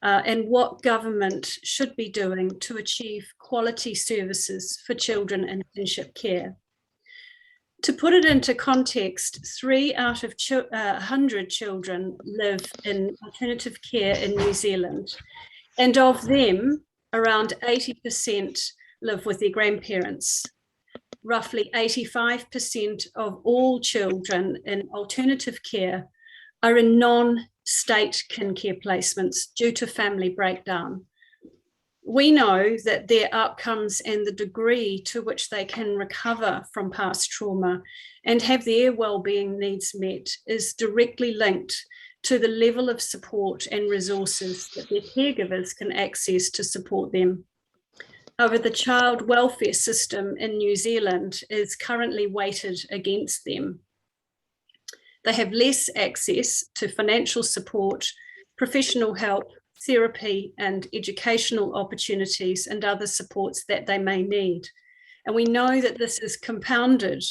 Speaker 12: and what government should be doing to achieve quality services for children in kinship care. To put it into context, 3 out of 100 children live in alternative care in New Zealand, and of them, around 80% live with their grandparents. Roughly 85% of all children in alternative care are in non-state kin care placements due to family breakdown. We know that their outcomes and the degree to which they can recover from past trauma and have their well-being needs met is directly linked to the level of support and resources that their caregivers can access to support them. However, the child welfare system in New Zealand is currently weighted against them. They have less access to financial support, professional help, therapy and educational opportunities and other supports that they may need. And we know that this is compounded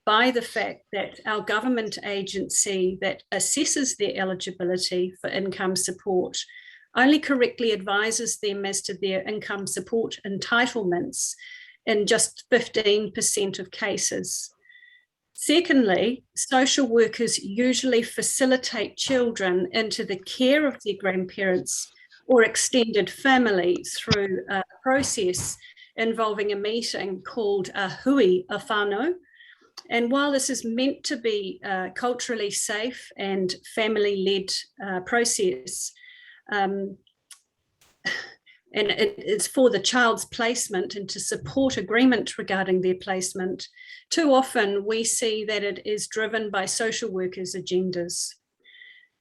Speaker 12: by the fact that our government agency that assesses their eligibility for income support only correctly advises them as to their income support entitlements in just 15% of cases. Secondly, social workers usually facilitate children into the care of their grandparents or extended family through a process involving a meeting called a hui a whānau. And while this is meant to be a culturally safe and family-led process, and it's for the child's placement and to support agreement regarding their placement, too often we see that it is driven by social workers' agendas.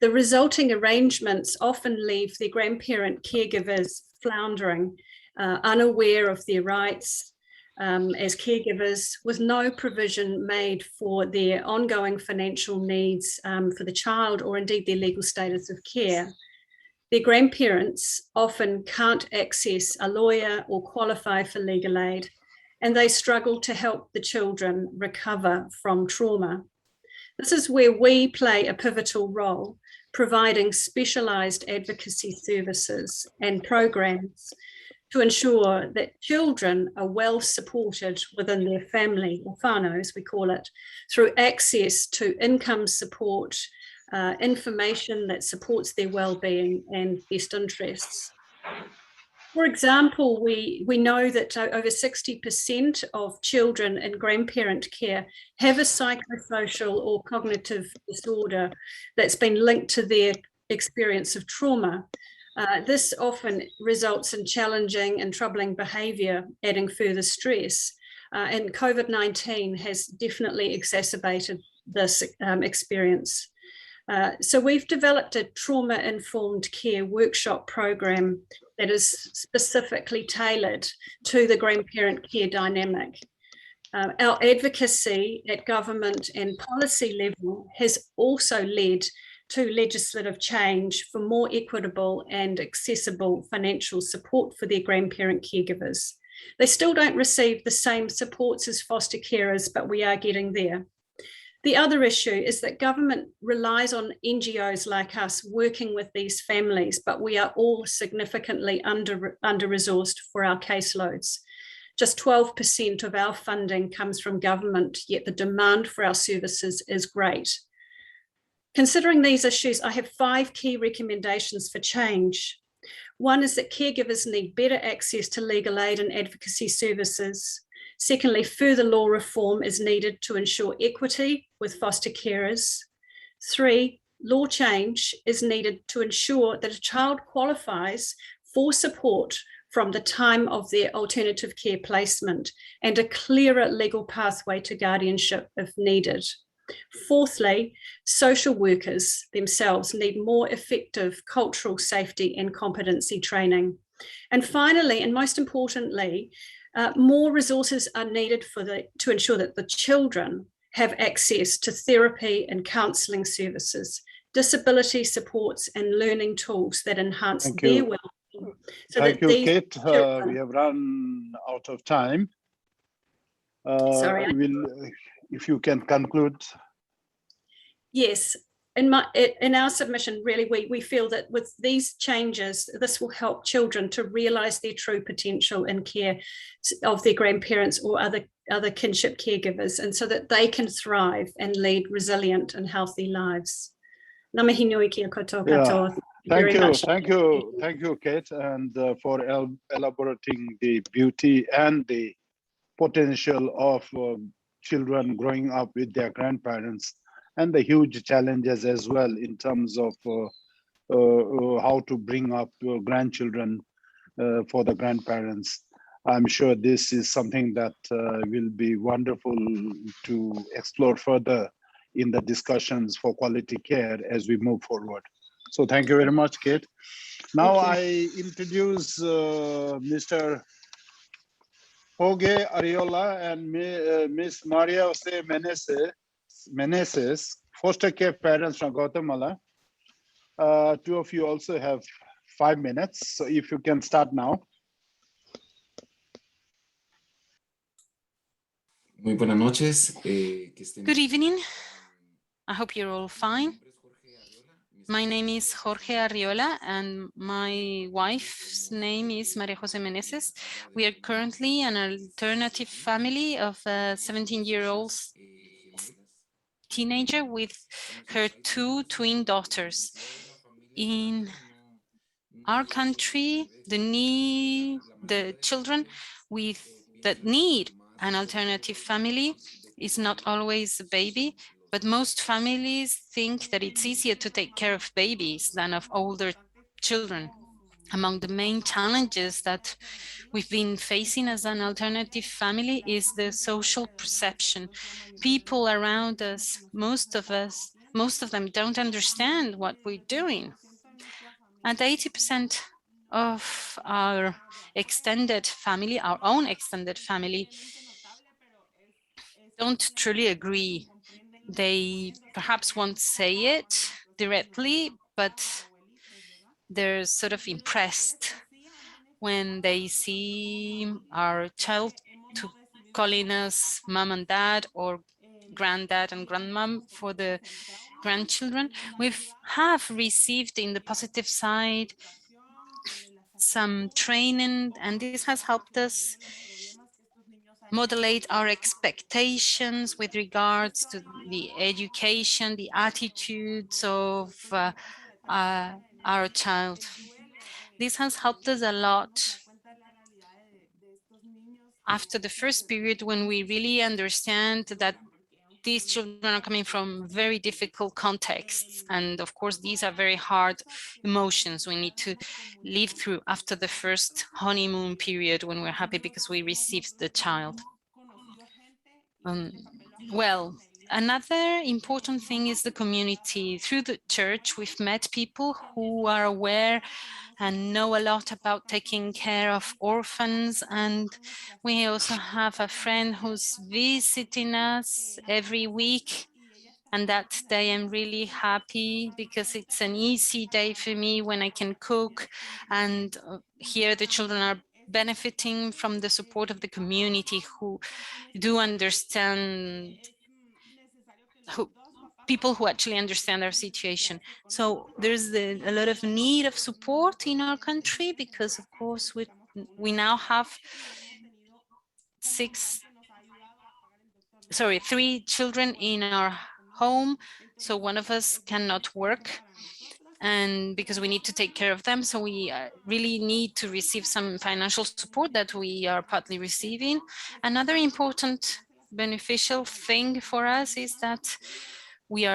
Speaker 12: The resulting arrangements often leave the grandparent caregivers floundering, unaware of their rights as caregivers, with no provision made for their ongoing financial needs for the child or indeed their legal status of care. Their grandparents often can't access a lawyer or qualify for legal aid, and they struggle to help the children recover from trauma. This is where we play a pivotal role, providing specialised advocacy services and programs to ensure that children are well supported within their family, or whānau as we call it, through access to income support, information that supports their well-being and best interests. For example, we know that over 60% of children in grandparent care have a psychosocial or cognitive disorder that's been linked to their experience of trauma. This often results in challenging and troubling behaviour, adding further stress. And COVID-19 has definitely exacerbated this experience. So we've developed a trauma-informed care workshop program that is specifically tailored to the grandparent care dynamic. Our advocacy at government and policy level has also led to legislative change for more equitable and accessible financial support for their grandparent caregivers. They still don't receive the same supports as foster carers, but we are getting there. The other issue is that government relies on NGOs like us working with these families, but we are all significantly under-resourced for our caseloads. Just 12% of our funding comes from government, yet the demand for our services is great. Considering these issues, I have 5 key recommendations for change. One is that caregivers need better access to legal aid and advocacy services. Secondly, further law reform is needed to ensure equity with foster carers. 3, law change is needed to ensure that a child qualifies for support from the time of their alternative care placement and a clearer legal pathway to guardianship if needed. Fourthly, social workers themselves need more effective cultural safety and competency training. And finally, and most importantly, more resources are needed to ensure that the children have access to therapy and counselling services, disability supports and learning tools that enhance their well-being. So
Speaker 1: Thank you, Kate. We have run out of time.
Speaker 12: Sorry.
Speaker 1: If you can conclude.
Speaker 12: Yes. In our submission, really, we feel that with these changes, this will help children to realise their true potential in care of their grandparents or other kinship caregivers, and so that they can thrive and lead resilient and healthy lives. Ngā mihi nui kia koutou katoa.
Speaker 1: Thank you, Kate, and for elaborating the beauty and the potential of children growing up with their grandparents, and the huge challenges as well in terms of how to bring up grandchildren for the grandparents. I'm sure this is something that will be wonderful to explore further in the discussions for quality care as we move forward. So thank you very much, Kate. Now I introduce Mr. Jorge Arriola and Miss Maria Jose Meneses, foster care parents from Guatemala. 2 of you also have 5 minutes, so if you can start now.
Speaker 13: Muy buenas noches.
Speaker 14: Good evening. I hope you're all fine. My name is Jorge Arriola and my wife's name is Maria Jose Meneses. We are currently an alternative family of a 17-year-old teenager with her 2 twin daughters. In our country, the children that need an alternative family is not always a baby, but most families think that it's easier to take care of babies than of older children. Among the main challenges that we've been facing as an alternative family is the social perception. People around us, most of us, most of them don't understand what we're doing. And 80% of our extended family, our own extended family, don't truly agree. They perhaps won't say it directly, but they're sort of impressed when they see our child calling us mom and dad or granddad and grandmom for the grandchildren. We have received in the positive side some training, and this has helped us modulate our expectations with regards to the education, the attitudes of our child. This has helped us a lot after the first period, when we really understand that these children are coming from very difficult contexts. And of course, these are very hard emotions we need to live through after the first honeymoon period, when we're happy because we received the child. Well, another important thing is the community. Through the church, we've met people who are aware and know a lot about taking care of orphans. And we also have a friend who's visiting us every week. And that day I'm really happy, because it's an easy day for me when I can cook, and here the children are benefiting from the support of the community, who do understand, people who actually understand our situation. So there's a lot of need of support in our country, because of course we now have 3 children in our home. So one of us cannot work, and because we need to take care of them. So we really need to receive some financial support that we are partly receiving. Another important beneficial thing for us is that we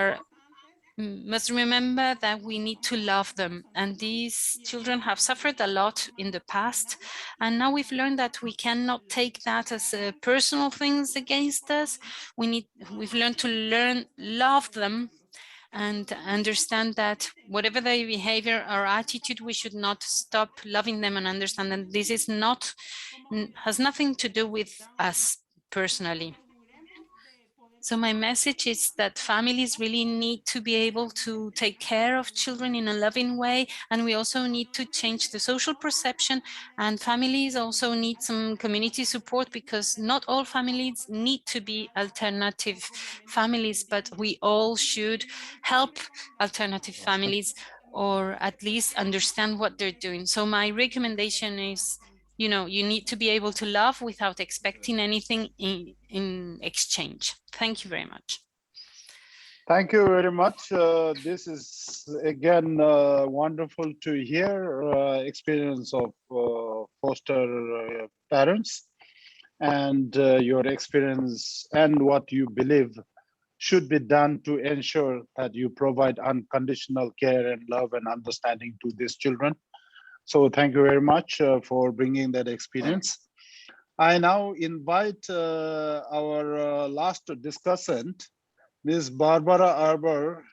Speaker 14: must remember that we need to love them. And these children have suffered a lot in the past. And now we've learned that we cannot take that as personal things against us. We've learned to love them, and understand that whatever their behavior or attitude, we should not stop loving them, and understand that this is has nothing to do with us personally. So my message is that families really need to be able to take care of children in a loving way, and we also need to change the social perception, and families also need some community support, because not all families need to be alternative families, but we all should help alternative families, or at least understand what they're doing. So my recommendation is, you need to be able to love without expecting anything in exchange. Thank you very much.
Speaker 1: Thank you very much. This is again wonderful to hear experience of foster parents, and your experience and what you believe should be done to ensure that you provide unconditional care and love and understanding to these children. So thank you very much for bringing that experience. I now invite our last discussant, Ms. Barbara Arbor,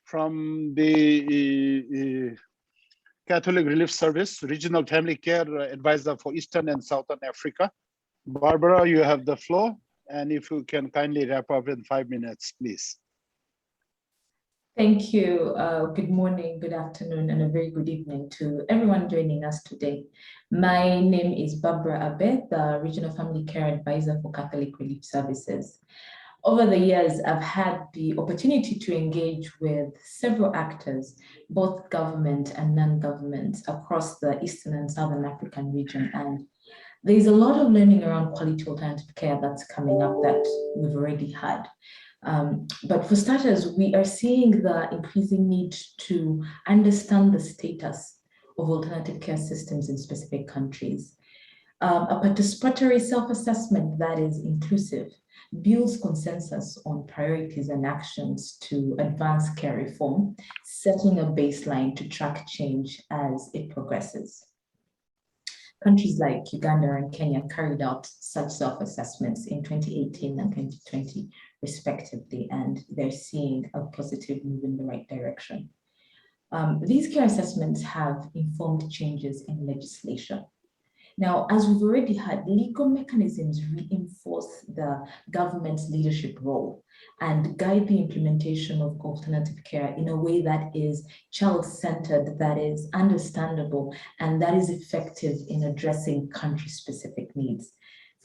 Speaker 1: from the Catholic Relief Service, Regional Family Care Advisor for Eastern and Southern Africa. Barbara, you have the floor, and if you can kindly wrap up in 5 minutes, please.
Speaker 15: Thank you. Good morning, good afternoon, and a very good evening to everyone joining us today. My name is Barbara Arbor, the Regional Family Care Advisor for Catholic Relief Services. Over the years, I've had the opportunity to engage with several actors, both government and non-government, across the Eastern and Southern African region. And there's a lot of learning around quality alternative care that's coming up that we've already had. But for starters, we are seeing the increasing need to understand the status of alternative care systems in specific countries. A participatory self-assessment that is inclusive builds consensus on priorities and actions to advance care reform, setting a baseline to track change as it progresses. Countries like Uganda and Kenya carried out such self-assessments in 2018 and 2020, respectively, and they're seeing a positive move in the right direction. These care assessments have informed changes in legislation. Now, as we've already had, legal mechanisms reinforce the government's leadership role and guide the implementation of alternative care in a way that is child-centered, that is understandable, and that is effective in addressing country-specific needs.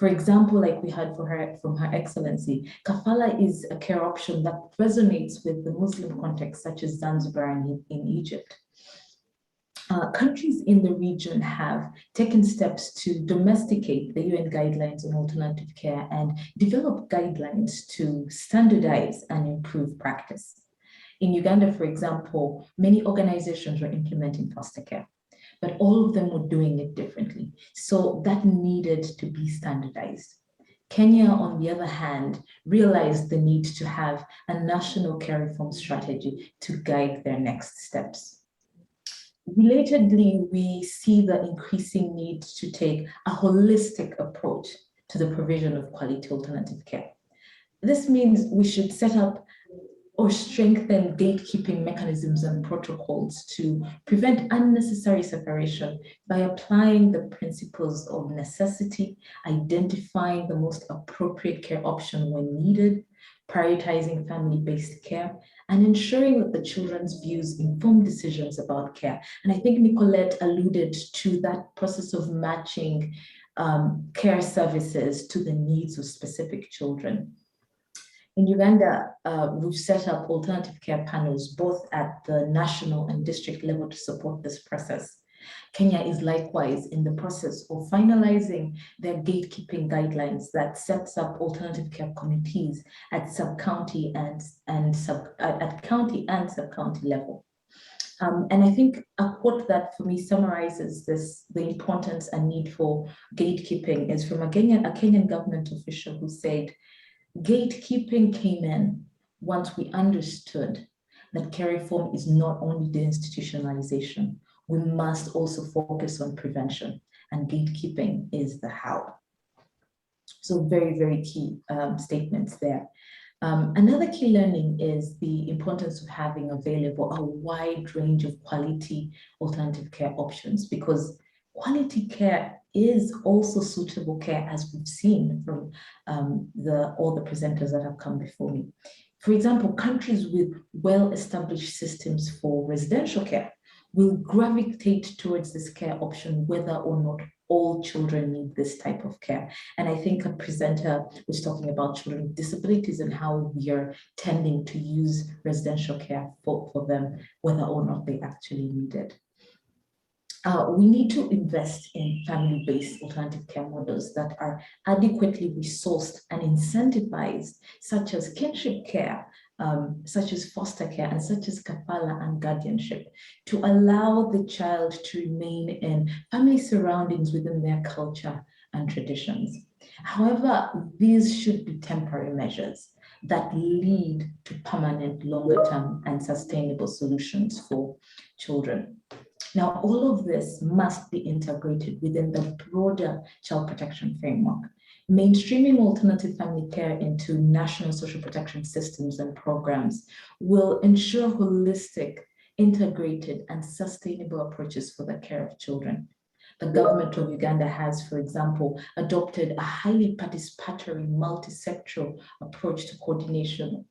Speaker 15: For example, like we heard from Her Excellency, kafala is a care option that resonates with the Muslim context, such as Zanzibar and in Egypt. Countries in the region have taken steps to domesticate the UN guidelines on alternative care and develop guidelines to standardize and improve practice. In Uganda, for example, many organizations were implementing foster care, but all of them were doing it differently. So that needed to be standardized. Kenya, on the other hand, realized the need to have a national care reform strategy to guide their next steps. Relatedly, we see the increasing need to take a holistic approach to the provision of quality alternative care. This means we should set up or strengthen gatekeeping mechanisms and protocols to prevent unnecessary separation by applying the principles of necessity, identifying the most appropriate care option when needed, prioritizing family-based care, and ensuring that the children's views inform decisions about care. And I think Nicolette alluded to that process of matching care services to the needs of specific children. In Uganda, we've set up alternative care panels, both at the national and district level, to support this process. Kenya is likewise in the process of finalizing their gatekeeping guidelines that sets up alternative care committees at sub-county and county and sub-county level. And I think a quote that for me summarizes the importance and need for gatekeeping is from a Kenyan government official who said, "Gatekeeping came in once we understood that care reform is not only deinstitutionalization. We must also focus on prevention, and gatekeeping is the how." So very, very key statements there. Another key learning is the importance of having available a wide range of quality alternative care options, because quality care is also suitable care, as we've seen from all the presenters that have come before me. For example, countries with well-established systems for residential care will gravitate towards this care option whether or not all children need this type of care. And I think a presenter was talking about children with disabilities and how we are tending to use residential care for them, whether or not they actually need it. We need to invest in family-based alternative care models that are adequately resourced and incentivized, such as kinship care, such as foster care, and such as kafala and guardianship, to allow the child to remain in family surroundings within their culture and traditions. However, these should be temporary measures that lead to permanent, longer-term and sustainable solutions for children. Now, all of this must be integrated within the broader child protection framework. Mainstreaming alternative family care into national social protection systems and programs will ensure holistic, integrated, and sustainable approaches for the care of children. The government of Uganda has, for example, adopted a highly participatory, multi-sectoral approach to coordinating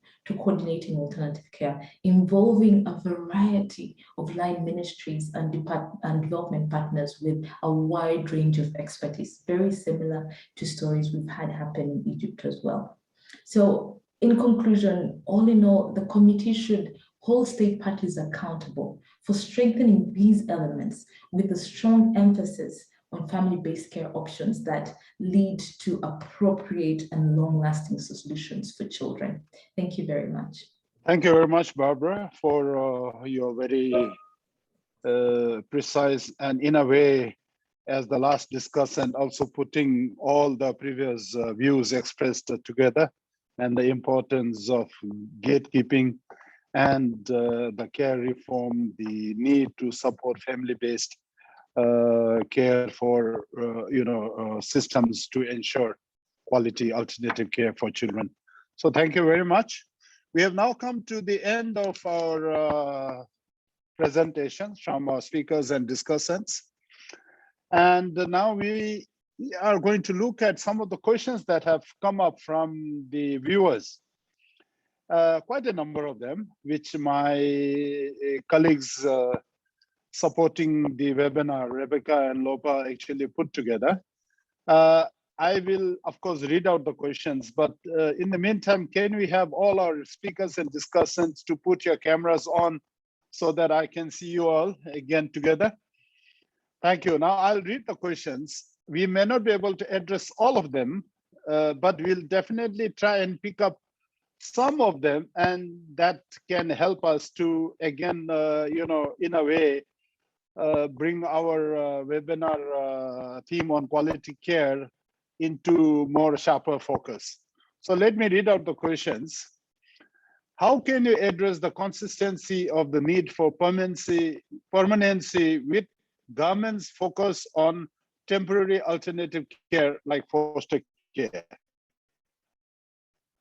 Speaker 15: alternative care, involving a variety of line ministries and development partners with a wide range of expertise, very similar to stories we've had happen in Egypt as well. So in conclusion, all in all, the committee should hold state parties accountable for strengthening these elements with a strong emphasis on family-based care options that lead to appropriate and long-lasting solutions for children. Thank you very much.
Speaker 1: Thank you very much, Barbara, for your very precise and, in a way, as the last discussant, also putting all the previous views expressed together, and the importance of gatekeeping and the care reform, the need to support family-based care for systems to ensure quality alternative care for children. So thank you very much. We have now come to the end of our presentations from our speakers and discussants. And now we are going to look at some of the questions that have come up from the viewers. Quite a number of them, which my colleagues supporting the webinar, Rebecca and Lopa, actually put together. I will, of course, read out the questions, but in the meantime, can we have all our speakers and discussants to put your cameras on so that I can see you all again together? Thank you. Now I'll read the questions. We may not be able to address all of them, but we'll definitely try and pick up some of them, and that can help us to, again, in a way, bring our webinar theme on quality care into more sharper focus. So let me read out the questions. How can you address the consistency of the need for permanency with government's focus on temporary alternative care like foster care?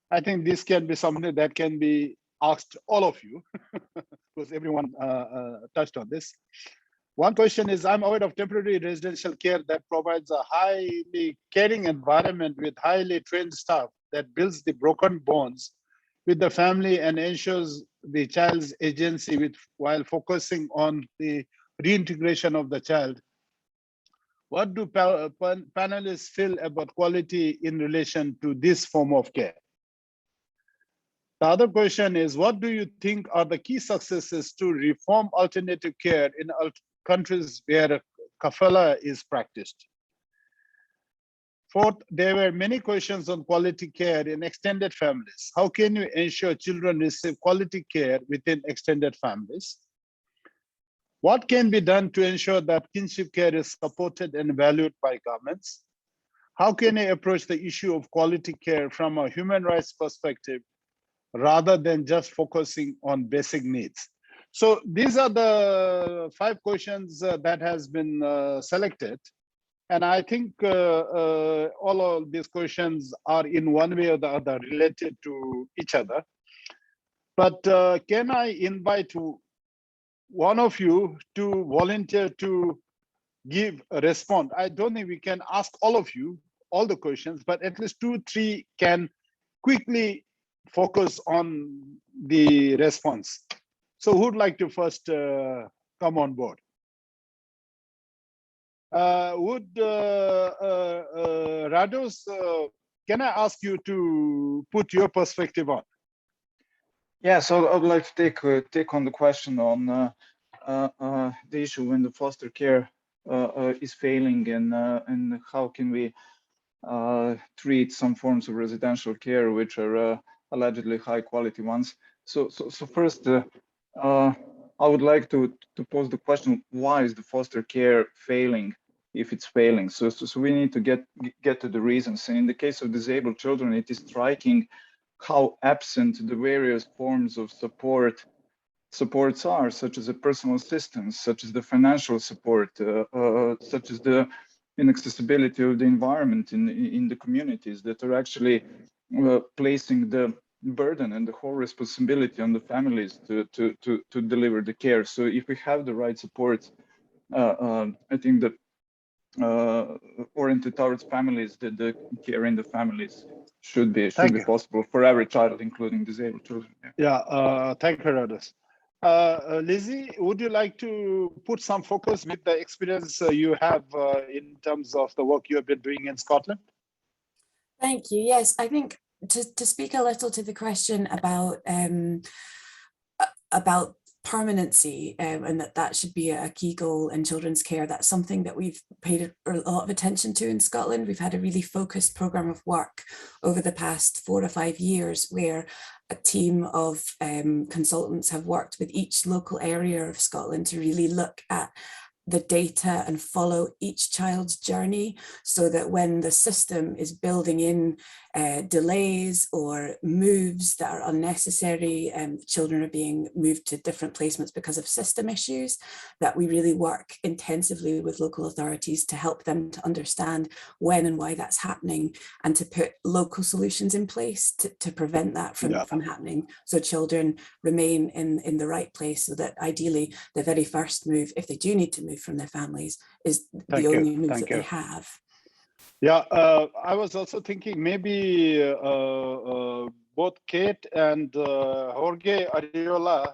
Speaker 1: I think this can be something that can be asked all of you, because everyone touched on this. One question is, I'm aware of temporary residential care that provides a highly caring environment with highly trained staff that builds the broken bonds with the family and ensures the child's agency while focusing on the reintegration of the child. What do panelists feel about quality in relation to this form of care? The other question is, what do you think are the key successes to reform alternative care in countries where kafala is practiced? Fourth, there were many questions on quality care in extended families. How can you ensure children receive quality care within extended families? What can be done to ensure that kinship care is supported and valued by governments? How can you approach the issue of quality care from a human rights perspective rather than just focusing on basic needs? So these are the 5 questions that has been selected. And I think all of these questions are in one way or the other related to each other. But can I invite one of you to volunteer to give a response? I don't think we can ask all of you all the questions, but at least 2, 3 can quickly focus on the response. So who'd like to first come on board? Rados, can I ask you to put your perspective on?
Speaker 5: Yeah, so I would like to take on the question on the issue when the foster care is failing, and how can we treat some forms of residential care which are allegedly high quality ones. So first, I would like to pose the question: why is the foster care failing? If it's failing, so we need to get to the reasons. And in the case of disabled children, it is striking how absent the various forms of supports are, such as the personal assistance, such as the financial support, such as the inaccessibility of the environment in the communities, that are actually placing the burden and the whole responsibility on the families to deliver the care. So if we have the right support, I think that oriented towards families, that the care in the families should be possible for every child, including disabled children.
Speaker 1: Yeah, thank you, Rados. Lizzie, would you like to put some focus with the experience you have in terms of the work you have been doing in Scotland?
Speaker 10: Thank you. Yes, I think to speak a little to the question about permanency, and that should be a key goal in children's care. That's something that we've paid a lot of attention to in Scotland. We've had a really focused programme of work over the past 4 or 5 years, where a team of consultants have worked with each local area of Scotland to really look at the data and follow each child's journey, so that when the system is building in delays or moves that are unnecessary and children are being moved to different placements because of system issues, that we really work intensively with local authorities to help them to understand when and why that's happening, and to put local solutions in place to prevent that from happening, so children remain in the right place, so that ideally the very first move, if they do need to move from their families, is the only move that they have.
Speaker 1: Yeah, I was also thinking maybe both Kate and Jorge Arriola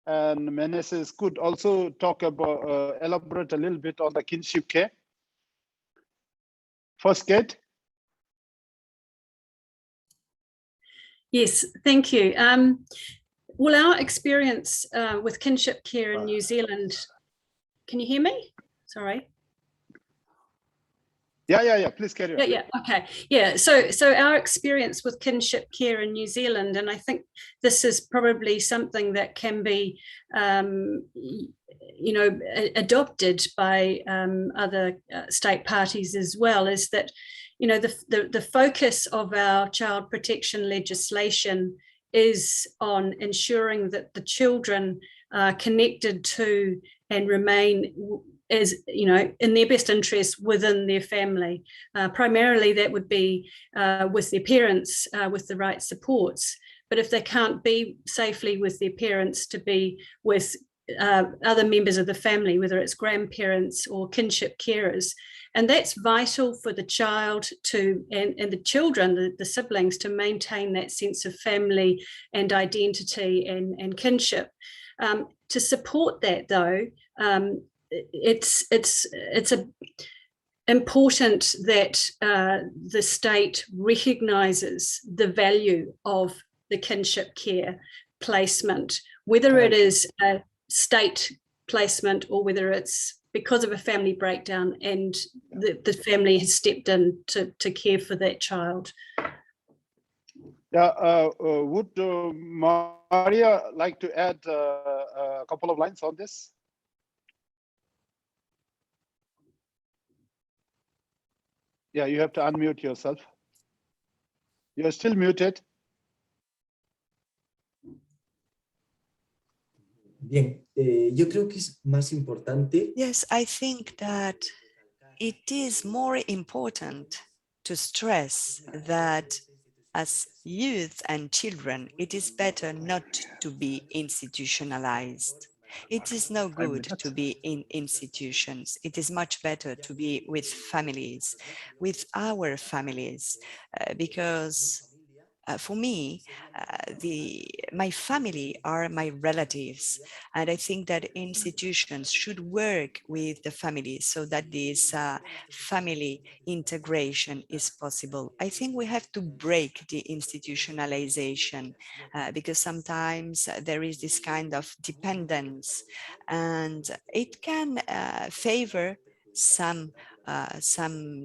Speaker 1: and Meneses could also talk about, elaborate a little bit on the kinship care. First, Kate.
Speaker 12: Yes, thank you. Well, our experience with kinship care in New Zealand, can you hear me? Sorry.
Speaker 1: Yeah, please carry on.
Speaker 12: Yeah, okay. Yeah, so our experience with kinship care in New Zealand, and I think this is probably something that can be, you know, adopted by other state parties as well, is that, you know, the focus of our child protection legislation is on ensuring that the children are connected to and remain as, you know, in their best interest within their family. Primarily that would be with their parents, with the right supports. But if they can't be safely with their parents, to be with other members of the family, whether it's grandparents or kinship carers. And that's vital for the child to, and the children, the siblings, to maintain that sense of family and identity and kinship. To support that though, it's important that the state recognises the value of the kinship care placement, whether it is a state placement or whether it's because of a family breakdown and the family has stepped in to care for that child.
Speaker 1: Yeah, would Maria like to add a couple of lines on this? Yeah, you have to unmute yourself. You're still muted.
Speaker 6: Bien, yo creo que es más importante.
Speaker 7: Yes, I think that it is more important to stress that as youth and children, it is better not to be institutionalized. It is no good to be in institutions. It is much better to be with families, with our families, because for me, my family are my relatives, and I think that institutions should work with the families so that this family integration is possible. I think we have to break the institutionalization because sometimes there is this kind of dependence, and it can favor some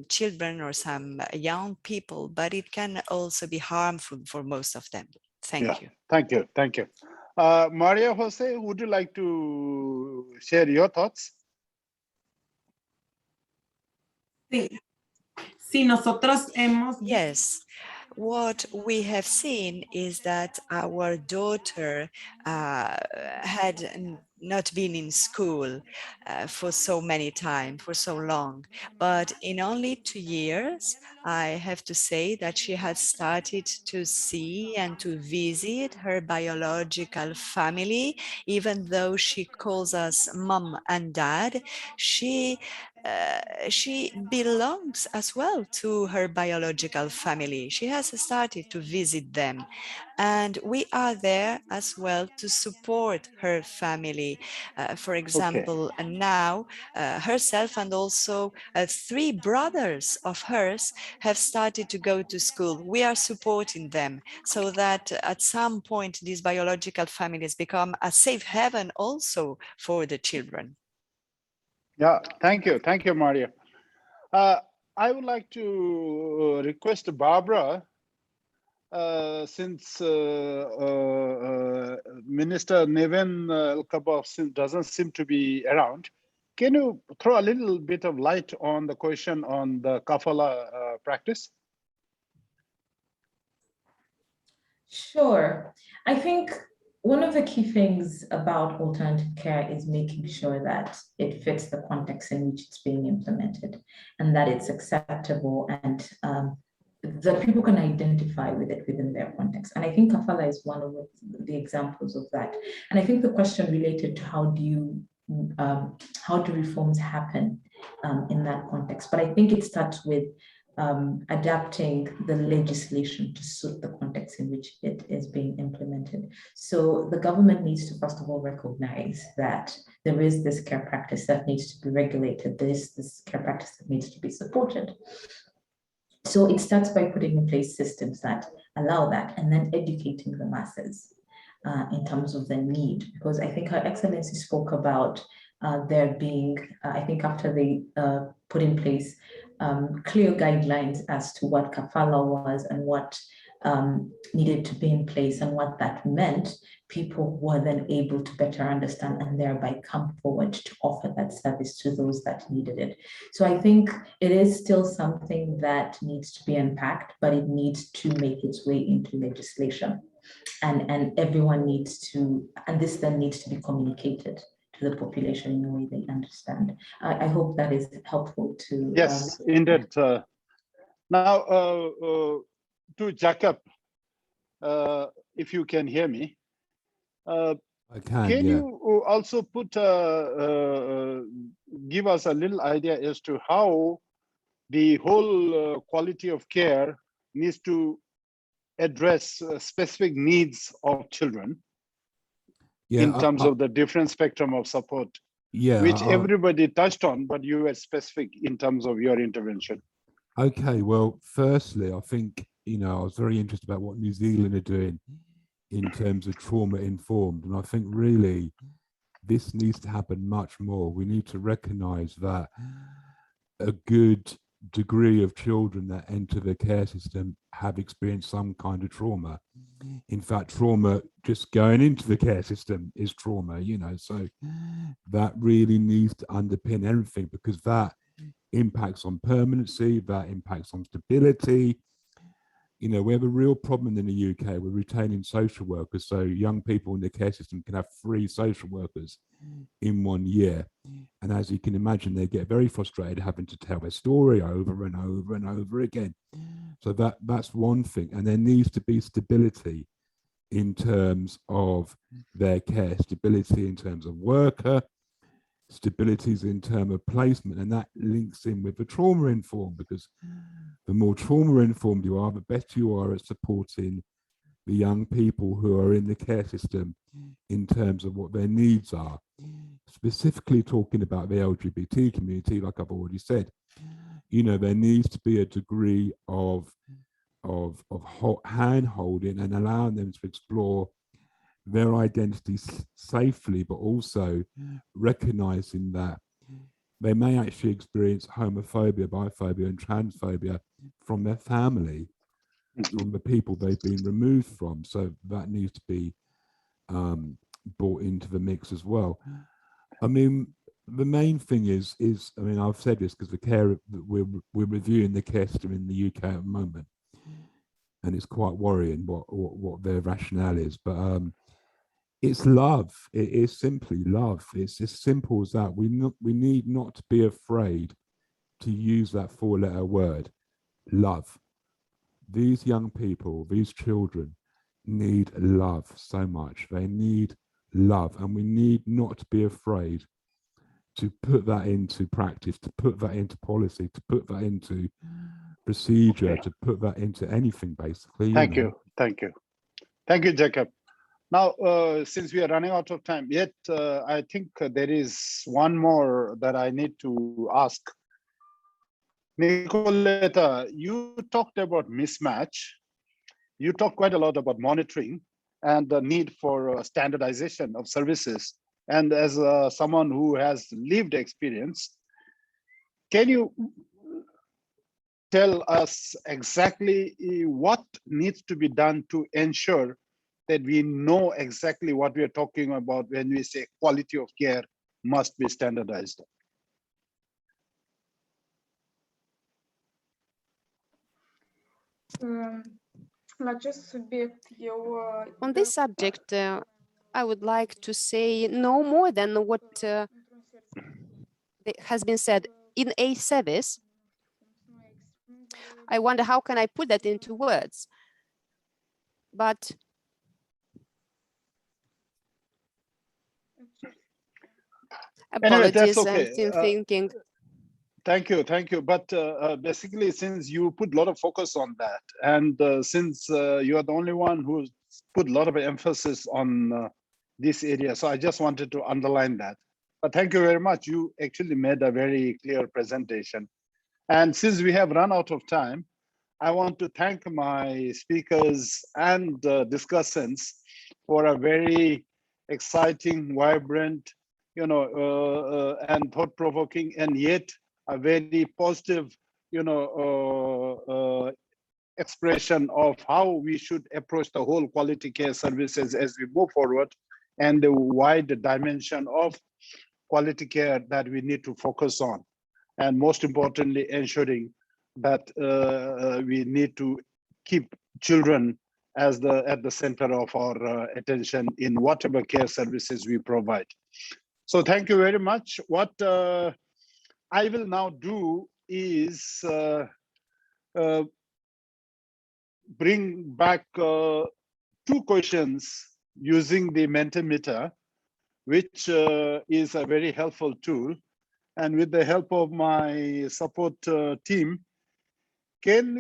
Speaker 7: children or some young people, but it can also be harmful for most of them. Thank you.
Speaker 1: Thank you. Maria Jose, would you like to share your thoughts?
Speaker 16: Sí, nosotros hemos...
Speaker 7: Yes. What we have seen is that our daughter had not been in school for so many time, for so long, but in only 2 years, I have to say that she has started to see and to visit her biological family. Even though she calls us mom and dad, she belongs as well to her biological family. She has started to visit them, and we are there as well to support her family. For example, now herself and also 3 brothers of hers have started to go to school. We are supporting them so that at some point these biological families become a safe haven also for the children.
Speaker 1: Yeah, thank you, Maria. I would like to request Barbara, since Minister Neven Elkabov doesn't seem to be around, Can you throw a little bit of light on the question on the kafala practice?
Speaker 15: Sure. I think one of the key things about alternative care is making sure that it fits the context in which it's being implemented and that it's acceptable and that people can identify with it within their context. And I think kafala is one of the examples of that. And I think the question related to how do reforms happen in that context? But I think it starts with adapting the legislation to suit the context in which it is being implemented. So the government needs to, first of all, recognize that there is this care practice that needs to be regulated, this care practice that needs to be supported. So it starts by putting in place systems that allow that and then educating the masses in terms of the need, because I think Her Excellency spoke about there being, I think after they put in place clear guidelines as to what kafala was and what needed to be in place and what that meant, people were then able to better understand and thereby come forward to offer that service to those that needed it. So I think it is still something that needs to be unpacked, but it needs to make its way into legislation. And everyone needs to, and this then needs to be communicated to the population in a way they understand. I hope that is helpful to.
Speaker 1: Yes, indeed. Now, to Jacob, if you can hear me,
Speaker 11: I can
Speaker 1: yeah.
Speaker 11: you
Speaker 1: also put give us a little idea as to how the whole quality of care needs to address specific needs of children in terms of the different spectrum of support, which everybody touched on, but you were specific in terms of your intervention.
Speaker 11: Okay, well, firstly, I think, I was very interested about what New Zealand are doing in terms of trauma informed. And I think really this needs to happen much more. We need to recognize that a good degree of children that enter the care system have experienced some kind of trauma. In fact, trauma just going into the care system is trauma, so that really needs to underpin everything, because that impacts on permanency, that impacts on stability. We have a real problem in the UK with retaining social workers, so young people in the care system can have 3 social workers in 1 year. And as you can imagine, they get very frustrated having to tell their story over and over and over again. So that's one thing. And there needs to be stability in terms of their care, stability in terms of worker, stabilities in terms of placement, and that links in with the trauma informed, because the more trauma informed you are, the better you are at supporting the young people who are in the care system in terms of what their needs are. Specifically talking about the LGBT community, like I've already said, there needs to be a degree of hand holding and allowing them to explore their identities safely, but also recognizing that they may actually experience homophobia, biphobia, and transphobia from their family, from the people they've been removed from. So that needs to be brought into the mix as well. I mean, the main thing is I've said this because the care we're reviewing the care system in the UK at the moment, and it's quite worrying what their rationale is, but it's love. It is simply love. It's as simple as that. We need not to be afraid to use that 4-letter word, love. These young people, these children need love so much. They need love, and we need not to be afraid to put that into practice, to put that into policy, to put that into procedure, to put that into anything, basically.
Speaker 1: Thank you, Jacob. Now, since we are running out of time, yet I think there is one more that I need to ask. Nicoletta, you talked about mismatch. You talked quite a lot about monitoring and the need for standardization of services. And as someone who has lived experience, can you tell us exactly what needs to be done to ensure that we know exactly what we are talking about when we say quality of care must be standardized?
Speaker 4: On this subject, I would like to say no more than what has been said in a service. I wonder how can I put that into words, but
Speaker 1: Anyway, that's
Speaker 4: apologies, I'm
Speaker 1: okay.
Speaker 4: still thinking.
Speaker 1: Thank you. But basically, since you put a lot of focus on that, and since you are the only one who put a lot of emphasis on this area, so I just wanted to underline that. But thank you very much. You actually made a very clear presentation. And since we have run out of time, I want to thank my speakers and discussants for a very exciting, vibrant, and thought-provoking, and yet a very positive, expression of how we should approach the whole quality care services as we move forward, and the wide dimension of quality care that we need to focus on, and most importantly, ensuring that we need to keep children as at the center of our attention in whatever care services we provide. So thank you very much. What I will now do is bring back 2 questions using the Mentimeter, which is a very helpful tool. And with the help of my support team, can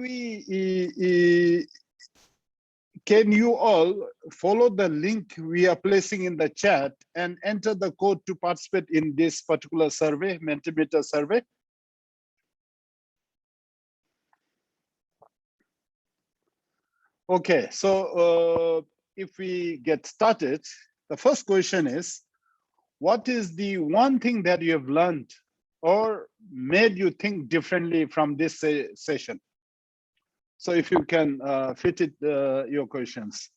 Speaker 1: you all follow the link we are placing in the chat and enter the code to participate in this particular survey, Mentimeter survey? Okay, so if we get started, the first question is, what is the one thing that you have learned or made you think differently from this session? So if you can fit it, your questions.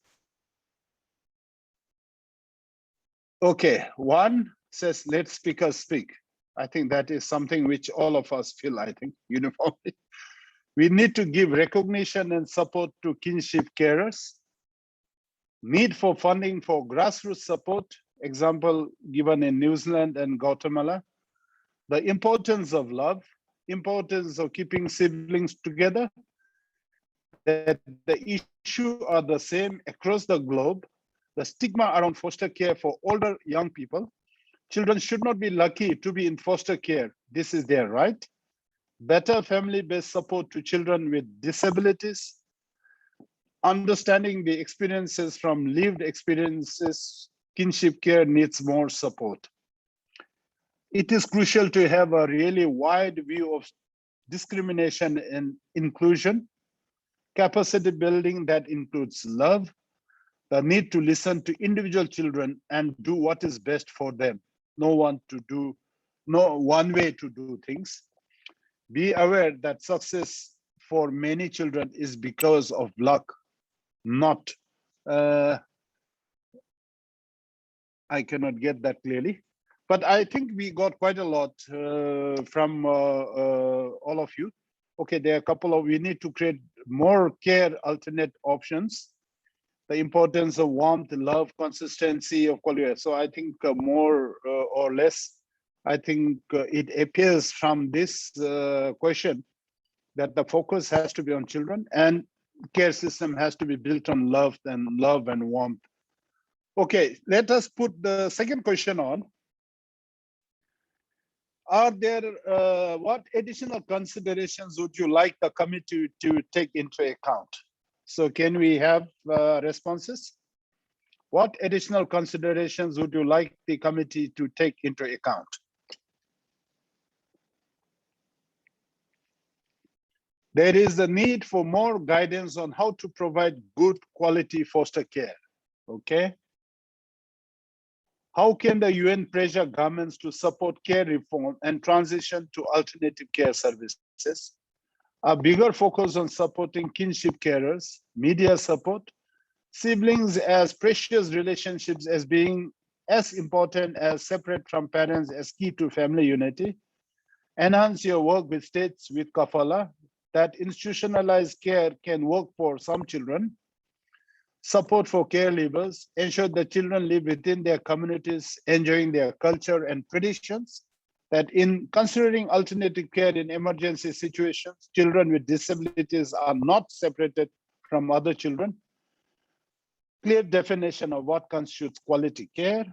Speaker 1: Okay, one says, let speakers speak. I think that is something which all of us feel, I think, uniformly. We need to give recognition and support to kinship carers. Need for funding for grassroots support, example given in New Zealand and Guatemala. The importance of love, importance of keeping siblings together, that the issue are the same across the globe. The stigma around foster care for older young people. Children should not be lucky to be in foster care. This is their right. Better family-based support to children with disabilities. Understanding the experiences from lived experiences, kinship care needs more support. It is crucial to have a really wide view of discrimination and inclusion, capacity building that includes love, the need to listen to individual children and do what is best for them. No one way to do things. Be aware that success for many children is because of luck, not, I cannot get that clearly, but I think we got quite a lot from all of you. Okay, there are a couple of, we need to create more care alternate options. The importance of warmth, love, consistency of quality. So I think more or less, I think it appears from this question that the focus has to be on children and care system has to be built on love and warmth. Okay, let us put the second question on. Are there, what additional considerations would you like the committee to take into account? So can we have responses? What additional considerations would you like the committee to take into account? There is a need for more guidance on how to provide good quality foster care, okay? How can the UN pressure governments to support care reform and transition to alternative care services? A bigger focus on supporting kinship carers, media support, siblings as precious relationships as being as important as separate from parents as key to family unity. Enhance your work with states with kafala, that institutionalized care can work for some children, support for caregivers, ensure that children live within their communities, enjoying their culture and traditions, that in considering alternative care in emergency situations, children with disabilities are not separated from other children, clear definition of what constitutes quality care,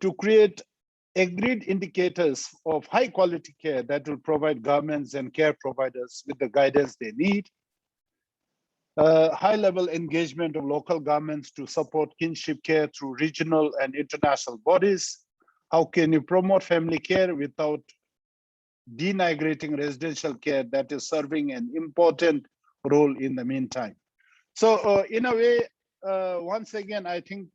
Speaker 1: to create agreed indicators of high quality care that will provide governments and care providers with the guidance they need, high level engagement of local governments to support kinship care through regional and international bodies. How can you promote family care without denigrating residential care that is serving an important role in the meantime? So in a way, once again, I think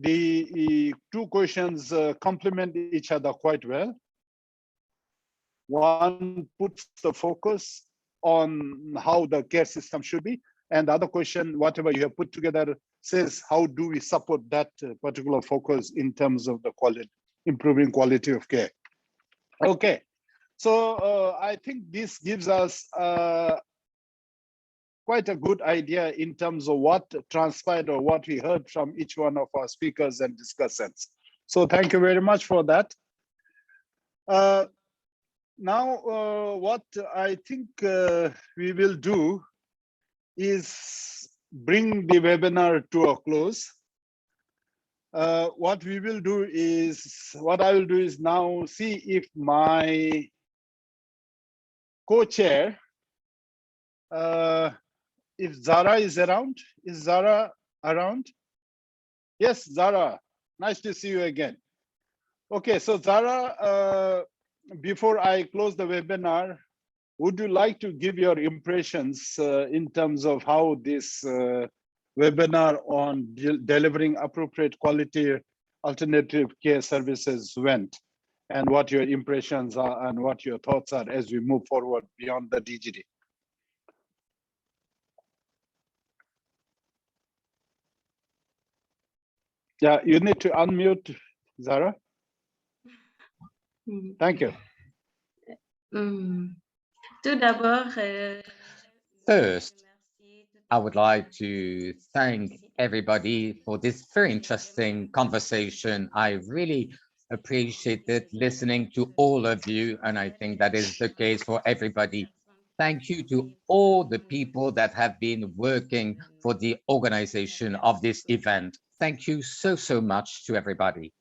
Speaker 1: the two questions complement each other quite well. One puts the focus on how the care system should be, and the other question, whatever you have put together, says how do we support that particular focus in terms of the quality, improving quality of care. Okay, so I think this gives us quite a good idea in terms of what transpired or what we heard from each one of our speakers and discussants. So thank you very much for that. Now, what I think we will do is bring the webinar to a close. What I will do is now see if my co-chair, if Zara is around. Is Zara around? Yes, Zara, nice to see you again. Okay, so Zara, before I close the webinar, would you like to give your impressions in terms of how this webinar on delivering appropriate quality alternative care services went, and what your impressions are and what your thoughts are as we move forward beyond the DGD? Yeah, you need to unmute, Zara. Thank you.
Speaker 2: Tout d'abord,
Speaker 17: First, I would like to thank everybody for this very interesting conversation. I really appreciated listening to all of you, and I think that is the case for everybody. Thank you to all the people that have been working for the organization of this event. Thank you so, so much to everybody.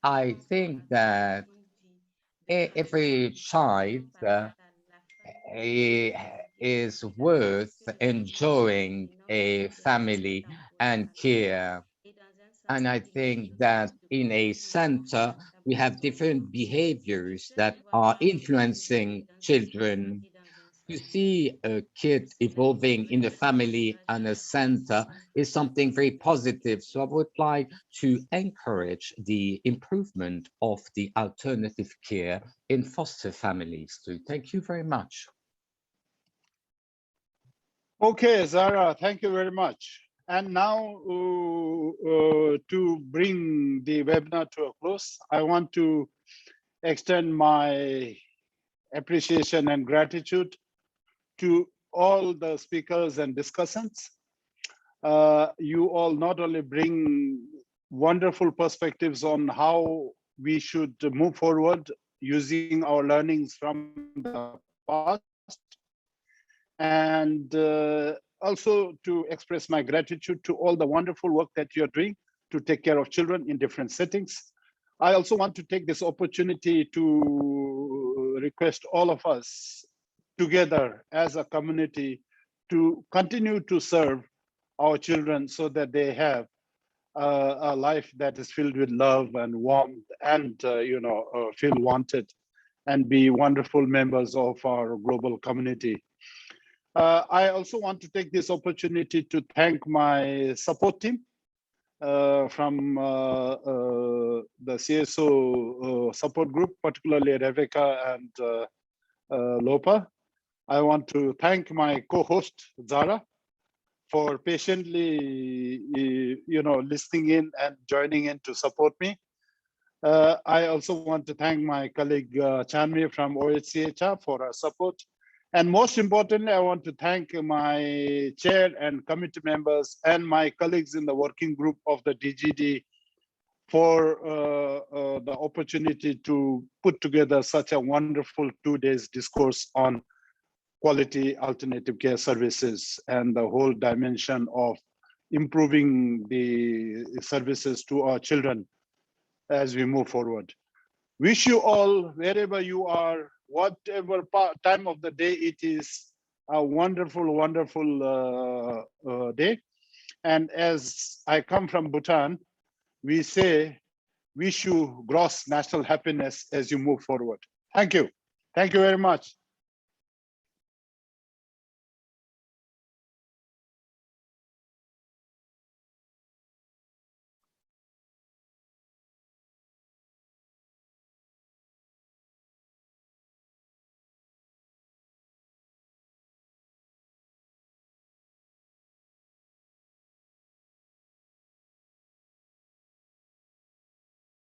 Speaker 17: I think that every child is worth enjoying a family and care. And I think that in a center, we have different behaviors that are influencing children. To see a kid evolving in the family and a center is something very positive. So I would like to encourage the improvement of the alternative care in foster families too. Thank you very much.
Speaker 1: Okay, Zara, thank you very much. And now to bring the webinar to a close, I want to extend my appreciation and gratitude to all the speakers and discussants. You all not only bring wonderful perspectives on how we should move forward using our learnings from the past, and also to express my gratitude to all the wonderful work that you're doing to take care of children in different settings. I also want to take this opportunity to request all of us together as a community to continue to serve our children so that they have a life that is filled with love and warmth and feel wanted and be wonderful members of our global community. I also want to take this opportunity to thank my support team from the CSO support group, particularly Rebecca and Lopa. I want to thank my co-host Zara for patiently, listening in and joining in to support me. I also want to thank my colleague Chanmi from OHCHR for her support. And most importantly, I want to thank my chair and committee members and my colleagues in the working group of the DGD for the opportunity to put together such a wonderful 2 days discourse on quality alternative care services and the whole dimension of improving the services to our children as we move forward. Wish you all, wherever you are, whatever time of the day it is, a wonderful, wonderful day. And as I come from Bhutan, we say, wish you gross national happiness as you move forward. Thank you. Thank you very much.